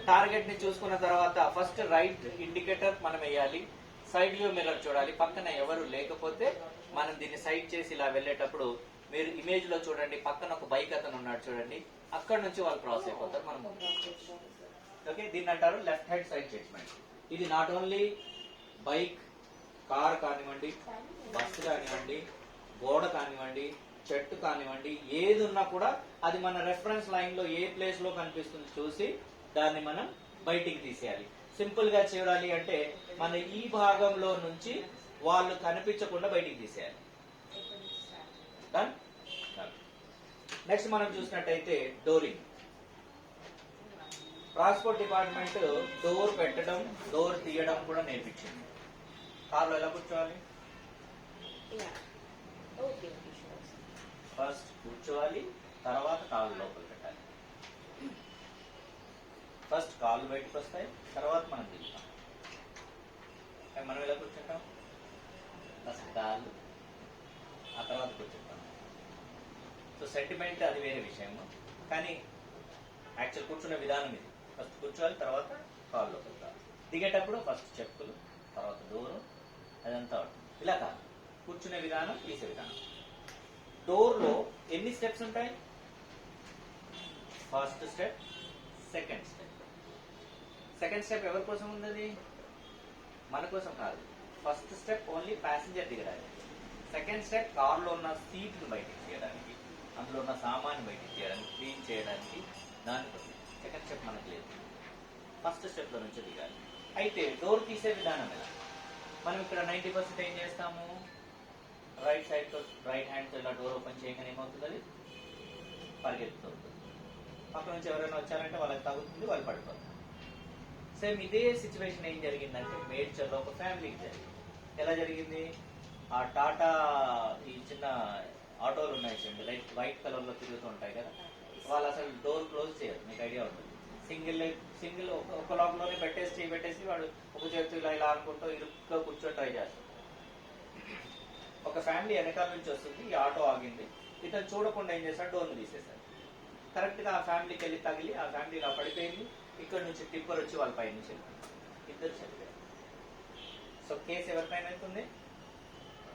S1: టార్గెట్ ని చూసుకున్న తర్వాత ఫస్ట్ రైట్ ఇండికేటర్ మనం వేయాలి, సైడ్ వ్యూ మిర్రర్ చూడాలి, పక్కన ఎవరు లేకపోతే మనం దీన్ని సైడ్ చేసి ఇలా వెళ్ళేటప్పుడు మీరు ఇమేజ్ లో చూడండి, పక్కన ఒక బైక్ అతను ఉన్నాడు చూడండి, అక్కడ నుంచి వాళ్ళు క్రాస్ అయిపోతారు మనం. ఓకే, దీన్ని అంటారు లెఫ్ట్ హ్యాండ్ సైడ్ జడ్జ్మెంట్. ఇది నాట్ ఓన్లీ బైక్, కార్ కానివ్వండి, బస్సు కానివ్వండి, గోడ కానివ్వండి, చెట్టు కానివ్వండి, ఏది ఉన్నా కూడా అది మన రెఫరెన్స్ లైన్ లో ఏ ప్లేస్ లో కనిపిస్తుంది చూసి దాన్ని మనం బయటికి తీసేయాలి. సింపుల్ గా చూడాలి అంటే మన ఈ భాగంలో నుంచి వాళ్ళు కనిపించకుండా బయటికి తీసేయాలి. నెక్స్ట్ మనం చూసినట్టయితే డోరింగ్. ట్రాన్స్పోర్ట్ డిపార్ట్మెంట్ డోర్ పెట్టడం, డోర్ తీయడం కూడా నేర్పించింది. కార్లో ఎలా కూర్చోవాలి? ఫస్ట్ కూర్చోవాలి, తర్వాత కాళ్ళు లోపల పెట్టాలి. ఫస్ట్ కాళ్ళు బయటకు వస్తాయి, తర్వాత మనం దిగుతాం. మనం ఎలా కూర్చుంటాం? ఫస్ట్ కాళ్ళు, ఆ తర్వాత కూర్చుంటాం. సో సెంటిమెంట్ అది వేరే విషయము, కానీ యాక్చువల్ కూర్చునే విధానం ఇది. ఫస్ట్ కూర్చోవాలి, తర్వాత కాళ్ళు లోపల కావాలి. దిగేటప్పుడు ఫస్ట్ చెప్పులు, తర్వాత డోరు, అదంతా ఉంటుంది. ఇలా కాదు, కూర్చునే విధానం, తీసే విధానం. డోర్ లో ఎన్ని స్టెప్స్ ఉంటాయి? First step, second step. Second step ఎవరి కోసం ఉన్నది? మన కోసం కాదు. ఫస్ట్ స్టెప్ ఓన్లీ ప్యాసింజర్ దిగడానికి. సెకండ్ స్టెప్ కార్ లో ఉన్న సీట్ ను బయటికి తీయడానికి, అందులో ఉన్న సామాన్ బయటికి తీయడానికి, క్లీన్ చేయడానికి, దానికి సెకండ్ స్టెప్ మనకు లేదు. ఫస్ట్ స్టెప్ లో నుంచి దిగాలి. అయితే డోర్ తీసే విధానం ఎలా? మనం ఇక్కడ 90% ఏం చేస్తాము? రైట్ సైడ్ తో, రైట్ హ్యాండ్ తో ఇలా డోర్ ఓపెన్ చేయగానే ఏమవుతుంది? అది పరిగెత్తుతుంది. పక్క నుంచి ఎవరైనా వచ్చారంటే వాళ్ళకి తగులుతుంది, వాళ్ళు పడిపోతారు. సేమ్ ఇదే సిచ్యువేషన్ ఏం జరిగిందంటే మేడ్చర్లో ఒక ఫ్యామిలీకి జరిగింది. ఎలా జరిగింది? ఆ టాటా ఈ చిన్న ఆటోలు ఉన్నాయి చూడండి, వైట్ కలర్ లో తిరుగుతూ ఉంటాయి కదా, వాళ్ళు అసలు డోర్ క్లోజ్ చేయరు. మీకు ఐడియా ఉంటుంది. సింగిల్ ఒక లాక్ లోనే పెట్టేసి వాడు ఒక చేతితో ఇలా ఇలా అనుకుంటూ ఇరుగ్గా కూర్చొని ట్రై చేస్తారు. ఒక ఫ్యామిలీ వెనకాల నుంచి వస్తుంది, ఈ ఆటో ఆగింది, ఇతను చూడకుండా ఏం చేశాడు? డోర్ని తీసేశాడు. కరెక్ట్ గా ఆ ఫ్యామిలీకి వెళ్ళి తగిలి ఆ ఫ్యామిలీ ఇలా పడిపోయింది. ఇక్కడ నుంచి టిప్పర్ వచ్చి వాళ్ళ పై నుంచి ఇద్దరు చనిపోయారు. సో కేసు ఎవరిపైన అవుతుంది?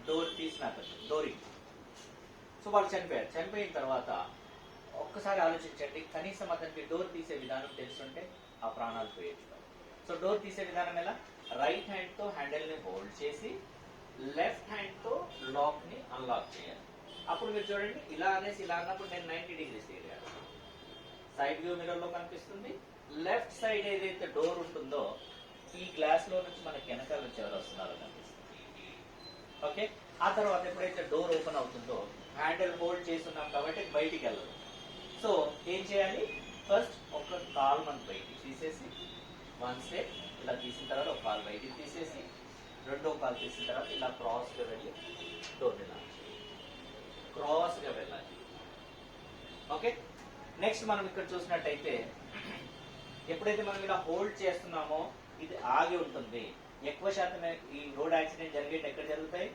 S1: డోర్ తీసిన డోరింగ్. సో వాళ్ళు చనిపోయారు. చనిపోయిన తర్వాత ఒక్కసారి ఆలోచించండి, కనీసం అతనికి డోర్ తీసే విధానం తెలుసుంటే ఆ ప్రాణాలు పోయేది. సో డోర్ తీసే విధానం ఎలా? రైట్ హ్యాండ్ తో హ్యాండిల్ ని హోల్డ్ చేసి లెఫ్ట్ హ్యాండ్ తో లాక్ ని అన్లాక్ చేయాలి. అప్పుడు మీరు చూడండి, ఇలా అనేసి ఇలా అన్నప్పుడు నేను 90 degrees తిరిగాను. సైడ్ వ్యూ మిర్రర్ లో కనిపిస్తుంది. లెఫ్ట్ సైడ్ ఏదైతే డోర్ ఉంటుందో ఈ గ్లాస్ లో నుంచి మనకి వెనకాల నుంచి ఎవరు వస్తున్నారో కనిపిస్తుంది. ఓకే, ఆ తర్వాత ఎప్పుడైతే డోర్ ఓపెన్ అవుతుందో హ్యాండిల్ హోల్డ్ చేస్తున్నాం కాబట్టి బయటికి వెళ్ళదు. సో ఏం చేయాలి? ఫస్ట్ ఒక కాల్ మనం బయటికి తీసేసి, వన్ స్టెప్ ఇలా తీసిన తర్వాత ఒక కాల్ బయటికి తీసేసి, రెండో కాల్ తీసిన తర్వాత ఇలా క్రాస్ గా వెళ్ళి డోర్ లాక్ చేయాలి. క్రాస్ గా వెళ్ళాలి. ఓకే, నెక్స్ట్ మనం ఇక్కడ చూసినట్టయితే ఎప్పుడైతే మనం ఇలా హోల్డ్ చేస్తున్నామో ఇది ఆగి ఉంటుంది. ఎక్కువ శాతం ఈ రోడ్ యాక్సిడెంట్ జరిగేది ఎక్కడ జరుగుతాయి?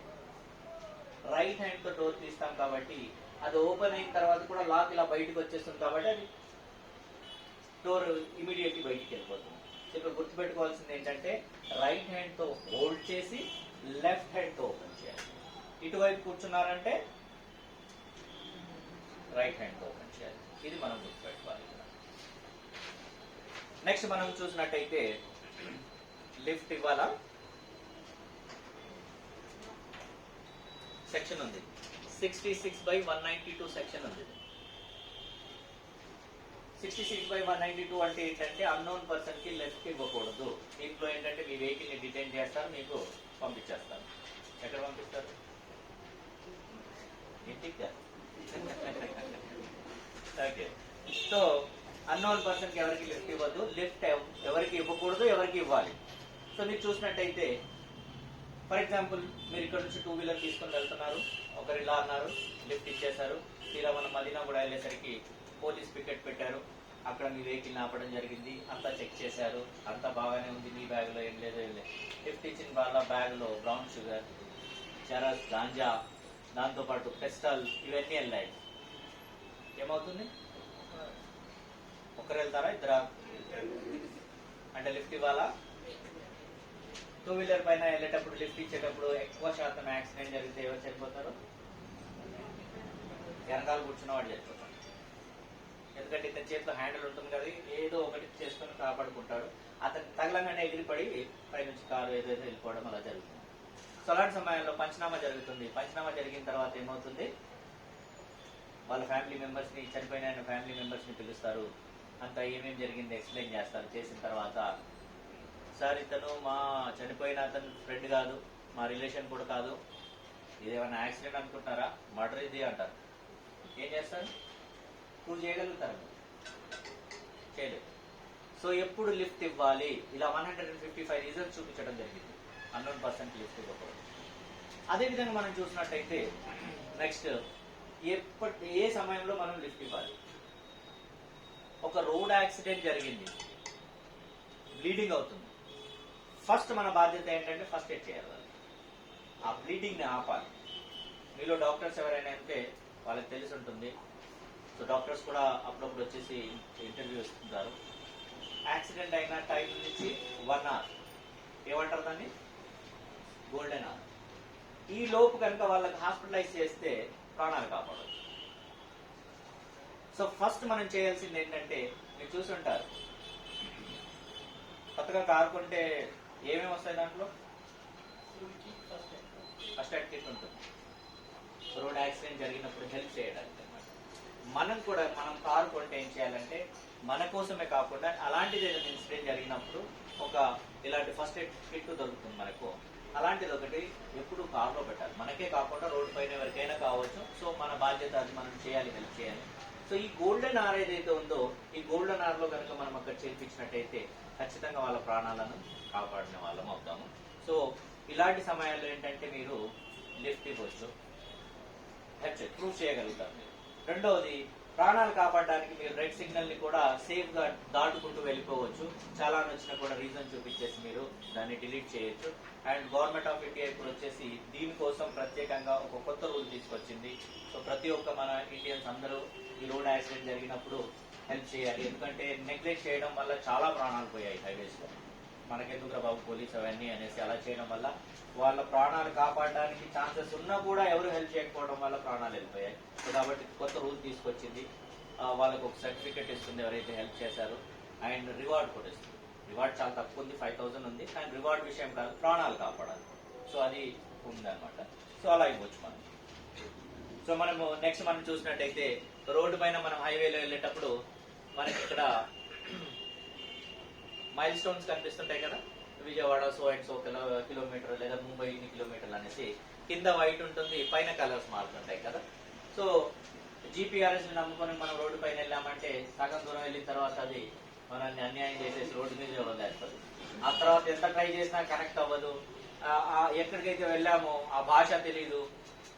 S1: రైట్ హ్యాండ్ తో డోర్ తీస్తాం కాబట్టి అది ఓపెన్ అయిన తర్వాత కూడా లాక్ ఇలా బయటకు వచ్చేస్తుంది కాబట్టి అది డోర్ ఇమీడియట్లీ బయటికి వెళ్ళిపోతుంది. ఇక్కడ గుర్తుపెట్టుకోవాల్సింది ఏంటంటే రైట్ హ్యాండ్ తో హోల్డ్ చేసి లెఫ్ట్ హ్యాండ్ తో ఓపెన్ చేయాలి. ఇటువైపు కూర్చున్నారంటే రైట్ హ్యాండ్ తో ఓపెన్ చేయాలి. ఇది మనం గుర్తుపెట్టుకోవాలి. నెక్స్ట్ మనం చూసినట్టయితే లిఫ్ట్ ఇవ్వాలా? సెక్షన్ ఉంది 66/192 సెక్షన్ ఉంది. 66/192 అంటే ఏంటంటే అన్నోన్ పర్సన్ కి లెఫ్ట్ ఇవ్వకూడదు. దీంట్లో ఏంటంటే మీ వెహికల్ ని డిటైన్ చేస్తారు, మీకు పంపించేస్తారు. ఎక్కడ పంపిస్తారు? ఇంటికి. ఓకే, సో అన్నోన్ పర్సన్ కి ఎవరికి లిఫ్ట్ ఇవ్వద్దు. లిఫ్ట్ ఎవరికి ఇవ్వకూడదు, ఎవరికి ఇవ్వాలి. సో మీరు చూసినట్టయితే ఫర్ ఎగ్జాంపుల్ మీరు ఇక్కడ నుంచి 2 వీలర్ తీసుకొని వెళ్తున్నారు, ఒకరు ఇలా అన్నారు, లిఫ్ట్ ఇచ్చేశారు. తీరా మనం మదీనా కూడా వెళ్ళేసరికి పోలీస్ పికెట్ పెట్టారు. అక్కడ మీ వెహికల్ ఆపడం జరిగింది, అంతా చెక్ చేశారు, అంతా బాగానే ఉంది, మీ బ్యాగ్ లో ఏం లేదు. లిఫ్ట్ ఇచ్చిన వాళ్ళ బ్యాగ్ లో బ్రౌన్ షుగర్, చరస్, గాంజా, దాంతోపాటు పెస్టల్ ఇవన్నీ వెళ్ళాయి. ఏమవుతుంది? ఒకరు వెళ్తారా, ఇద్దరా? అంటే లిఫ్ట్ ఇవ్వాలా? 2 వీలర్ పైన వెళ్ళేటప్పుడు లిఫ్ట్ ఇచ్చేటప్పుడు ఎక్కువ శాతం యాక్సిడెంట్ జరిగితే ఎవరు చనిపోతారు? వెనకాల కూర్చున్న వాడు చనిపోతాడు. ఎందుకంటే ఇతని చేతిలో హ్యాండిల్ ఉంటుంది కదా, ఏదో ఒకటి చేసుకుని కాపాడుకుంటాడు. అతను తగలంగానే ఎగిరిపడి పైనుంచి కారు ఏదైతే వెళ్ళిపోవడం అలా జరుగుతుంది. సో అలాంటి సమయంలో పంచనామా జరుగుతుంది. పంచనామా జరిగిన తర్వాత ఏమవుతుంది? వాళ్ళ ఫ్యామిలీ మెంబర్స్ ని, చనిపోయిన ఫ్యామిలీ మెంబర్స్ ని పిలుస్తారు. అంతా ఏమేమి జరిగింది ఎక్స్ప్లెయిన్ చేస్తారు. చేసిన తర్వాత సార్ ఇతను మా చనిపోయిన అతను ఫ్రెండ్ కాదు, మా రిలేషన్ కూడా కాదు, ఇదేమైనా యాక్సిడెంట్ అనుకుంటారా, మర్డర్ ఇది అంటారు. ఏం చేస్తారు? ప్రూవ్ చేయగలుగుతారు? చేయలేదు. సో ఎప్పుడు లిఫ్ట్ ఇవ్వాలి? ఇలా 155 రీజన్స్ చూపించడం జరిగింది అన్నోన్ పర్సన్ కి లిఫ్ట్ ఇవ్వకూడదు. అదేవిధంగా మనం చూసినట్టయితే నెక్స్ట్ ఏ సమయంలో మనం లిఫ్ట్ ఇవ్వాలి? ఒక రోడ్ యాక్సిడెంట్ జరిగింది, బ్లీడింగ్ అవుతుంది. ఫస్ట్ మన బాధ్యత ఏంటంటే ఫస్ట్ ఎయిడ్ చేయాలి. ఆ బ్లీడింగ్ ని ఆపాలి. మీలో డాక్టర్స్ ఎవరైనా ఉంటే వాళ్ళకి తెలిసి ఉంటుంది. సో డాక్టర్స్ కూడా అప్పుడప్పుడు వచ్చేసి ఇంటర్వ్యూ ఇస్తుంటారు. యాక్సిడెంట్ అయిన టైం నుంచి 1 hour ఏమంటారు దాన్ని? Golden hour. ఈ లోపు కనుక వాళ్ళకి హాస్పిటలైజ్ చేస్తే ప్రాణాలు కాపాడవచ్చు. సో ఫస్ట్ మనం చేయాల్సింది ఏంటంటే, మీరు చూసుంటారు కొత్తగా కారు కొంటే ఏమేమి వస్తాయి దాంట్లో? ఫస్ట్ ఎయిడ్ కిట్ ఉంటుంది. రోడ్ యాక్సిడెంట్ జరిగినప్పుడు హెల్ప్ చేయడానికి అన్నమాట. మనం కారు కొంటే ఏం చేయాలంటే మన కోసమే కాకుండా అలాంటిది ఏదైనా ఇన్సిడెంట్ జరిగినప్పుడు ఒక ఇలాంటి ఫస్ట్ ఎయిడ్ కిట్ దొరుకుతుంది మనకు. అలాంటిది ఒకటి ఎప్పుడు కార్లో పెట్టాలి. మనకే కాకుండా రోడ్డు పైన ఎవరికైనా కావచ్చు. సో మన బాధ్యత అది మనం చేయాలి, హెల్ప్ చేయాలి. సో ఈ గోల్డెన్ ఆర్ ఏదైతే ఉందో, ఈ గోల్డెన్ ఆర్ లో కనుక మనం అక్కడ చేర్పించినట్టయితే ఖచ్చితంగా వాళ్ళ ప్రాణాలను కాపాడిన వాళ్ళం అవుతాము. సో ఇలాంటి సమయాల్లో ఏంటంటే మీరు లిఫ్ట్ ఇవ్వచ్చు, హెల్ప్ ప్రూవ్ చేయగలుగుతారు మీరు. రెండవది ప్రాణాలు కాపాడడానికి మీరు రెడ్ సిగ్నల్ ని కూడా సేఫ్ గా దాటుకుంటూ వెళ్ళిపోవచ్చు. చాలా వచ్చినా కూడా రీజన్ చూపించేసి మీరు దాన్ని డిలీట్ చేయొచ్చు. అండ్ గవర్నమెంట్ ఆఫ్ ఇండియా ఇప్పుడు వచ్చేసి దీనికోసం ప్రత్యేకంగా ఒక కొత్త రూల్ తీసుకొచ్చింది. సో ప్రతి ఒక్క మన ఇండియన్స్ అందరూ ఈ రోడ్ యాక్సిడెంట్ జరిగినప్పుడు హెల్ప్ చేయాలి. ఎందుకంటే నెగ్లెక్ట్ చేయడం వల్ల చాలా ప్రాణాలు పోయాయి హైవేస్ లో. మనకెందుకు బాబు పోలీస్ అవన్నీ అనేసి అలా చేయడం వల్ల వాళ్ళ ప్రాణాలు కాపాడడానికి ఛాన్సెస్ ఉన్నా కూడా ఎవరు హెల్ప్ చేయకపోవడం వల్ల ప్రాణాలు వెళ్ళిపోయాయి. సో కాబట్టి కొత్త రూల్ తీసుకొచ్చింది. వాళ్ళకు ఒక సర్టిఫికెట్ ఇస్తుంది ఎవరైతే హెల్ప్ చేశారో, అండ్ రివార్డ్ కూడా ఇస్తుంది. రివార్డ్ చాలా తక్కువ ఉంది, 5000 ఉంది. కానీ రివార్డ్ విషయం కాదు, ప్రాణాలు కాపాడాలి. సో అది ఉందన్నమాట. సో అలా ఇవ్వచ్చు మనం. సో మనము నెక్స్ట్ మనం చూసినట్టయితే రోడ్డు పైన మనం హైవేలో వెళ్ళేటప్పుడు మనకి ఇక్కడ మైల్ స్టోన్స్ కనిపిస్తుంటాయి కదా, Vijayawada so and so kilometre లేదా ముంబై ఇన్ని కిలోమీటర్లు అనేసి. కింద వైట్ ఉంటుంది, పైన కలర్స్ మారుతుంటాయి కదా. సో జీపీఆర్ఎస్ నమ్ముకొని మనం రోడ్డు పైన వెళ్ళామంటే సగం దూరం వెళ్ళిన తర్వాత అది మనల్ని అన్యాయం చేసేసి రోడ్డు మీద వదిలేస్తుంది. ఆ తర్వాత ఎంత ట్రై చేసినా కనెక్ట్ అవ్వదు. ఎక్కడికైతే వెళ్ళామో ఆ భాష తెలీదు.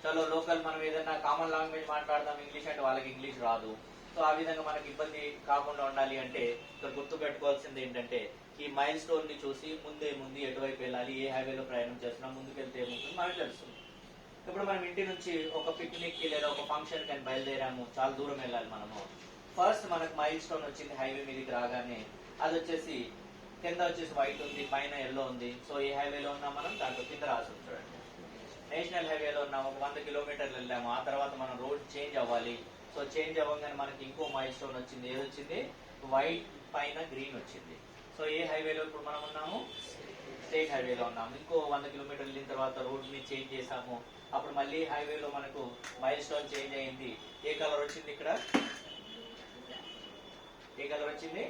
S1: చలో లోకల్ మనం ఏదైనా కామన్ లాంగ్వేజ్ మాట్లాడదాం, ఇంగ్లీష్ అంటే వాళ్ళకి ఇంగ్లీష్ రాదు. సో ఆ విధంగా మనకి ఇబ్బంది కాకుండా ఉండాలి అంటే ఇక్కడ గుర్తు పెట్టుకోవాల్సింది ఏంటంటే ఈ మైల్ స్టోన్ ని చూసి ముందు ఎటువైపు వెళ్ళాలి, ఏ హైవేలో ప్రయాణం చేస్తున్నా, ముందుకెళ్తే ఏముంటుంది మనకు తెలుస్తుంది. ఇప్పుడు మనం ఇంటి నుంచి ఒక పిక్నిక్ కి లేదా ఒక ఫంక్షన్ కి బయలుదేరాము, చాలా దూరం వెళ్ళాలి మనము. ఫస్ట్ మనకు మైల్ స్టోన్ వచ్చింది హైవే మీదకి రాగానే. అది వచ్చేసి కింద వచ్చేసి వైట్ ఉంది, పైన ఎల్లో ఉంది. సో ఏ హైవేలో ఉన్నాం మనం దాంట్లో కింద రాసి చూడండి. నేషనల్ హైవేలో ఉన్నాము, ఒక 100 కిలోమీటర్లు వెళ్ళాము. ఆ తర్వాత మనం రోడ్ చేంజ్ అవ్వాలి. సో చేంజ్ అవ్వగానే మనకి ఇంకో మైల్ స్టోన్ వచ్చింది. ఏది వచ్చింది? వైట్ పైన గ్రీన్ వచ్చింది. సో ఏ హైవేలో ఇప్పుడు మనం ఉన్నాము? స్టేట్ హైవేలో ఉన్నాము. ఇంకో 100 కిలోమీటర్లు వెళ్ళిన తర్వాత రోడ్ ని చేంజ్ చేసాము. అప్పుడు మళ్ళీ హైవేలో మనకు మైల్ స్టోన్ చేంజ్ అయింది. ఏ కలర్ వచ్చింది ఇక్కడ? ఏ కలర్ వచ్చింది?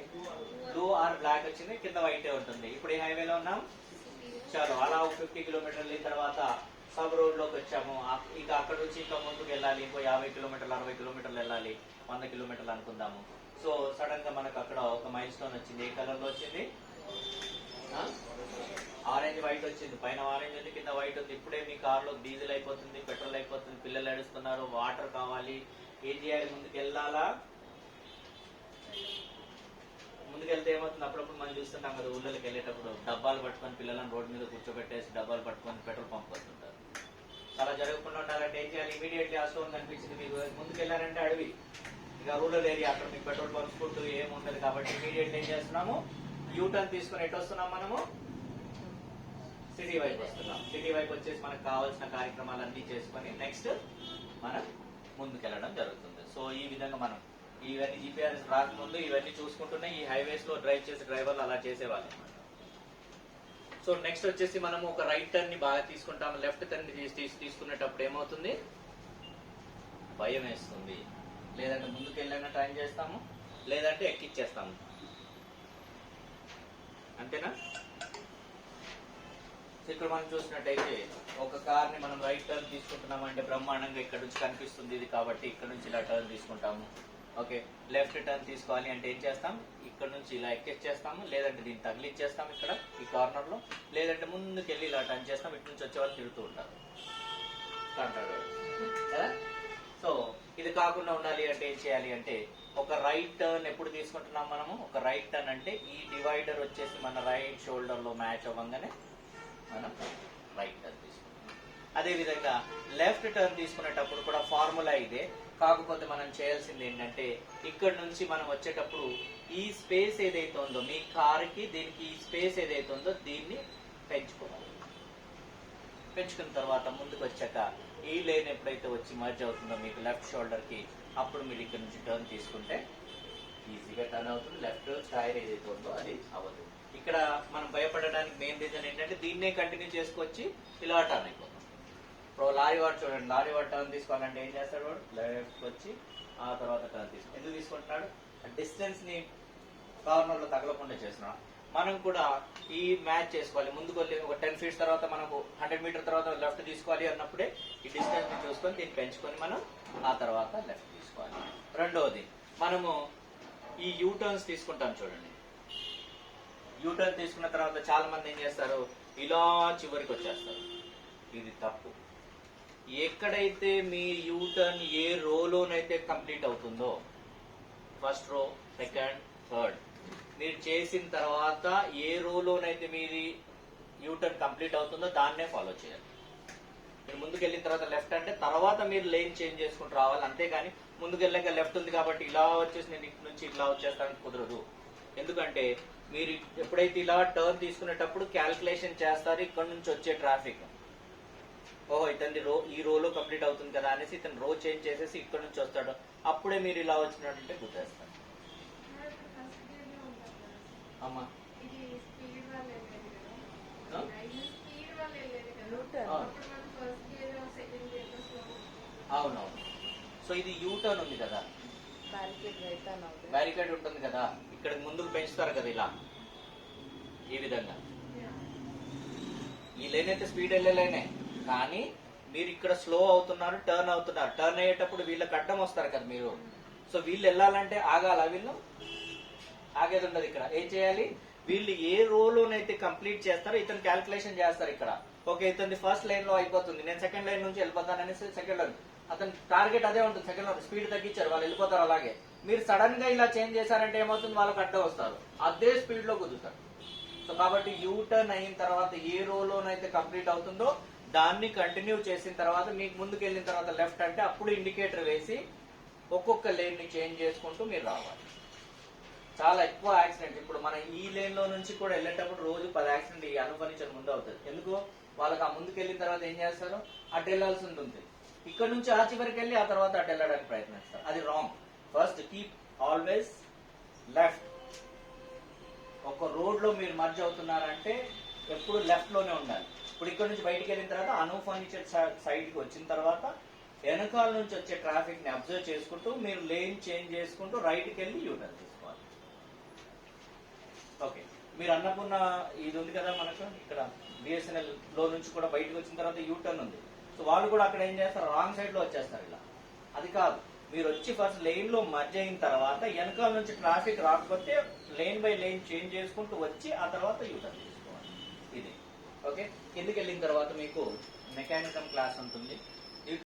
S1: బ్లూ ఆర్ బ్లాక్ వచ్చింది. కింద వైటే ఉంటుంది. ఇప్పుడు ఏ హైవేలో ఉన్నాం? చాలు అలా 50 కిలోమీటర్లు వెళ్ళిన తర్వాత సబ్ రోడ్ లోకి వచ్చాము. ఇక అక్కడ నుంచి ఇంకా ముందుకు వెళ్ళాలి. ఇంకో 50 కిలోమీటర్లు 60 కిలోమీటర్లు వెళ్ళాలి. 100 కిలోమీటర్లు అనుకుందాము. సో సడన్ గా మనకు అక్కడ ఒక మైల్ స్టోన్ వచ్చింది. ఏ కలర్ లో వచ్చింది? ఆరెంజ్ వైట్ వచ్చింది. పైన ఆరెంజ్ ఉంది, కింద వైట్ ఉంది. ఇప్పుడే మీ కార్ లో డీజిల్ అయిపోతుంది, పెట్రోల్ అయిపోతుంది, పిల్లలు ఏడుస్తున్నారు, వాటర్ కావాలి. ఏం చేయాలి? ముందుకు వెళ్ళాలా? ముందుకెళ్తే ఏమవుతుంది? అప్పుడప్పుడు మనం చూస్తుంటాం కదా, ఊళ్ళోకి వెళ్ళేటప్పుడు డబ్బాలు పట్టుకొని పిల్లలను రోడ్డు మీద కూర్చోబెట్టేసి డబ్బాలు పట్టుకొని పెట్రోల్ పంప్ వస్తుంటారు. అలా జరగకుండా ఉండాలంటే ఏం చేయాలి? ఇమీడియట్లీ ఆ స్టోన్ కనిపించింది మీకు, ముందుకు వెళ్ళారంటే అడవి, ఇక రూరల్ ఏరియా, అక్కడ మీకు పెట్రోల్ పంప్స్ ఫుడ్ ఏమి ఉండదు. కాబట్టి ఇమీడియట్లీ ఏం చేస్తున్నాము? యూటర్న్ తీసుకుని ఎటు వస్తున్నాం మనము? సిటీ వైపు వస్తున్నాం. సిటీ వైపు వచ్చేసి మనకు కావాల్సిన కార్యక్రమాలన్నీ చేసుకొని నెక్స్ట్ మనం ముందుకెళ్ళడం జరుగుతుంది. సో ఈ విధంగా మనం ఇవన్నీ జీపీఆర్ఎస్ రాకముందు ఇవన్నీ చూసుకుంటూనే ఈ హైవేస్ లో డ్రైవ్ చేసే డ్రైవర్లు అలా చేసేవాళ్ళు. సో నెక్స్ట్ వచ్చేసి మనము ఒక రైట్ టర్న్ ని బాగా తీసుకుంటాము. లెఫ్ట్ టర్న్ ని తీసుకునేటప్పుడు ఏమవుతుంది? భయం వేస్తుంది. లేదంటే ముందుకు వెళ్ళాక టర్న్ చేస్తాము, లేదంటే ఎక్కిచ్చేస్తాము. అంతేనా? ఇక్కడ మనం చూసినట్టయితే ఒక కార్ ని మనం రైట్ టర్న్ తీసుకుంటున్నాం అంటే బ్రహ్మాండంగా ఇక్కడ నుంచి కనిపిస్తుంది ఇది, కాబట్టి ఇక్కడ నుంచి ఇలా టర్న్ తీసుకుంటాము. ఓకే, లెఫ్ట్ టర్న్ తీసుకోవాలి అంటే ఏం చేస్తాం? ఇక్కడ నుంచి ఇలా ఎక్కిచ్చేస్తాము, లేదంటే దీన్ని తగిలిచ్చేస్తాం ఇక్కడ ఈ కార్నర్ లో, లేదంటే ముందుకెళ్ళి ఇలా టర్న్ చేస్తాం. ఇటు నుంచి వచ్చే వాళ్ళు తిరుగుతూ ఉంటారు. సో ఇది కాకుండా ఉండాలి అంటే ఏం చేయాలి అంటే ఒక రైట్ టర్న్ ఎప్పుడు తీసుకుంటున్నాం మనము? ఒక రైట్ టర్న్ అంటే ఈ డివైడర్ వచ్చేసి మన రైట్ షోల్డర్ లో మ్యాచ్ అవ్వగానే మనం రైట్ టర్న్ తీసుకుంటాం. అదే విధంగా లెఫ్ట్ టర్న్ తీసుకునేటప్పుడు కూడా ఫార్ములా ఇదే. కాకపోతే మనం చేయాల్సింది ఏంటంటే ఇక్కడ నుంచి మనం వచ్చేటప్పుడు ఈ స్పేస్ ఏదైతే ఉందో మీ కార్ కి దీనికి ఈ స్పేస్ ఏదైతే ఉందో దీన్ని పెంచుకోవాలి. పెంచుకున్న తర్వాత ముందుకు వచ్చాక ఈ లేన్ ఎప్పుడైతే వచ్చి మర్జ్ అవుతుందో మీకు లెఫ్ట్ షోల్డర్ కి, అప్పుడు మీరు ఇక్కడ నుంచి టర్న్ తీసుకుంటే ఈజీగా టర్న్ అవుతుంది. లెఫ్ట్ టైర్ ఏదైతే ఉందో అది అవ్వదు. ఇక్కడ మనం భయపడడానికి మెయిన్ రీజన్ ఏంటంటే దీన్నే కంటిన్యూ చేసుకొచ్చి ఇలా టర్న్ అయిపోతుంది. ఇప్పుడు లారీ వాడు చూడండి, లారీ వాడు టర్న్ తీసుకోవాలంటే ఏం చేస్తాడు? వాడు లెఫ్ట్ వచ్చి ఆ తర్వాత టర్న్ తీసుకుంటాడు. ఎందుకు తీసుకుంటున్నాడు? డిస్టెన్స్ ని కార్నర్ లో తగలకుండా చేస్తున్నాడు. మనం కూడా ఈ మ్యాచ్ చేసుకోవాలి. ముందుకు వెళ్ళి ఒక 10 ఫీట్స్ తర్వాత మనకు 100 మీటర్ తర్వాత లెఫ్ట్ తీసుకోవాలి అన్నప్పుడే ఈ డిస్టెన్స్ ని చూసుకొని దీన్ని పెంచుకొని మనం ఆ తర్వాత లెఫ్ట్ తీసుకోవాలి. రెండవది మనము ఈ యూటర్న్స్ తీసుకుంటాం చూడండి. యూటర్న్ తీసుకున్న తర్వాత చాలా మంది ఏం చేస్తారు? ఇలా చివరికి వచ్చేస్తారు. ఇది తప్పు. ఎక్కడైతే మీ యూటర్న్ ఏ రోలోనైతే కంప్లీట్ అవుతుందో ఫస్ట్ రో, సెకండ్, థర్డ్. మీరు చేసిన తర్వాత ఏ రోలోనైతే మీది యూటర్న్ కంప్లీట్ అవుతుందో దాన్నే ఫాలో చేయాలి. మీరు ముందుకు వెళ్ళిన తర్వాత లెఫ్ట్ అంటే తర్వాత మీరు లేన్ చేంజ్ చేసుకుంటూ రావాలి, అంతేగాని ముందుకు వెళ్ళాక లెఫ్ట్ ఉంది కాబట్టి ఇలా వచ్చేసి నేను ఇటు నుంచి ఇలా వచ్చేస్తానికి కుదరదు. ఎందుకంటే మీరు ఎప్పుడైతే ఇలా టర్న్ తీసుకునేటప్పుడు క్యాల్కులేషన్ చేస్తారు ఇక్కడ నుంచి వచ్చే ట్రాఫిక్. ఓహో ఇతని రో ఈ రోలో కంప్లీట్ అవుతుంది కదా అనేసి ఇతను రో చేంజ్ చేసేసి ఇక్కడ నుంచి వస్తాడు, అప్పుడే మీరు ఇలా వచ్చినట్టుంటే గుర్తేస్తారు. అమ్మా అవునవును. సో ఇది యూటర్న్ ఉంది కదా, బ్యారికేడ్ ఉంటుంది కదా, ఇక్కడ ముందుకు పెంచుతారు కదా ఇలా, ఈ విధంగా. ఈ లైన్ అయితే స్పీడ్ వెళ్ళే లైనే, కానీ మీరు ఇక్కడ స్లో అవుతున్నారు, టర్న్ అవుతున్నారు. టర్న్ అయ్యేటప్పుడు వీళ్ళకి అడ్డం వస్తారు కదా మీరు. సో వీళ్ళు వెళ్ళాలంటే ఆగాల, వీళ్ళు ఆగేది ఉండదు. ఇక్కడ ఏం చేయాలి, వీళ్ళు ఏ రోలోనైతే కంప్లీట్ చేస్తారో ఇతను క్యాల్కులేషన్ చేస్తారు ఇక్కడ. ఓకే ఇతని ఫస్ట్ లైన్ లో అయిపోతుంది, నేను సెకండ్ లైన్ నుంచి వెళ్ళిపోతాను అనేసి సెకండ్ లైన్, అతని టార్గెట్ అదే ఉంటుంది. సెకండ్ లైన్ స్పీడ్ తగ్గించారు, వాళ్ళు వెళ్ళిపోతారు. అలాగే మీరు సడన్ గా ఇలా చేంజ్ చేశారంటే ఏమవుతుంది, వాళ్ళకి అడ్డం వస్తారు, అదే స్పీడ్ లో కుదురుతారు. సో కాబట్టి యూటర్న్ అయిన తర్వాత ఏ రోలోనైతే కంప్లీట్ అవుతుందో దాన్ని కంటిన్యూ చేసిన తర్వాత మీకు ముందుకు వెళ్ళిన తర్వాత లెఫ్ట్ అంటే అప్పుడు ఇండికేటర్ వేసి ఒక్కొక్క లేన్ ని చేంజ్ చేసుకుంటూ మీరు రావాలి. చాలా ఎక్కువ యాక్సిడెంట్. ఇప్పుడు మన ఈ లేన్ లో నుంచి కూడా వెళ్ళేటప్పుడు రోజు 10 యాక్సిడెంట్ ఈ అనుఫర్నిచర్ ముందు అవుతుంది. ఎందుకు, వాళ్ళకి ఆ ముందుకు వెళ్ళిన తర్వాత ఏం చేస్తారు, అటు వెళ్ళాల్సి ఉంటుంది. ఇక్కడ నుంచి ఆ చివరికి వెళ్ళి ఆ తర్వాత అటు వెళ్ళడానికి ప్రయత్నిస్తారు. అది wrong. First keep always left. ఒక రోడ్ లో మీరు మర్జ్ అవుతున్నారంటే ఎప్పుడు లెఫ్ట్ లోనే ఉండాలి. ఇప్పుడు ఇక్కడ నుంచి బయటికి వెళ్ళిన తర్వాత అను ఫర్నిచర్ సైడ్ కి వచ్చిన తర్వాత వెనకాల నుంచి వచ్చే ట్రాఫిక్ ని అబ్జర్వ్ చేసుకుంటూ మీరు లేన్ చేంజ్ చేసుకుంటూ రైట్ కి వెళ్ళి యూటర్న్ తీసుకోవాలి. ఓకే మీరు అన్నకున్న ఇది ఉంది కదా మనకు ఇక్కడ బిఎస్ఎన్ఎల్ లో నుంచి కూడా బయటకు వచ్చిన తర్వాత యూటర్న్ ఉంది. సో వాళ్ళు కూడా అక్కడ ఏం చేస్తారు, రాంగ్ సైడ్ లో వచ్చేస్తారు ఇలా. అది కాదు, మీరు వచ్చి ఫస్ట్ లైన్ లో మర్జ్ అయిన తర్వాత వెనకాల నుంచి ట్రాఫిక్ రాకపోతే లేన్ బై లేన్ చేంజ్ చేసుకుంటూ వచ్చి ఆ తర్వాత యూటర్న్ తీసుకోవాలి. ఇది ఓకే. కిందికి వెళ్ళిన తర్వాత మీకు మెకానికల్ క్లాస్ ఉంటుంది.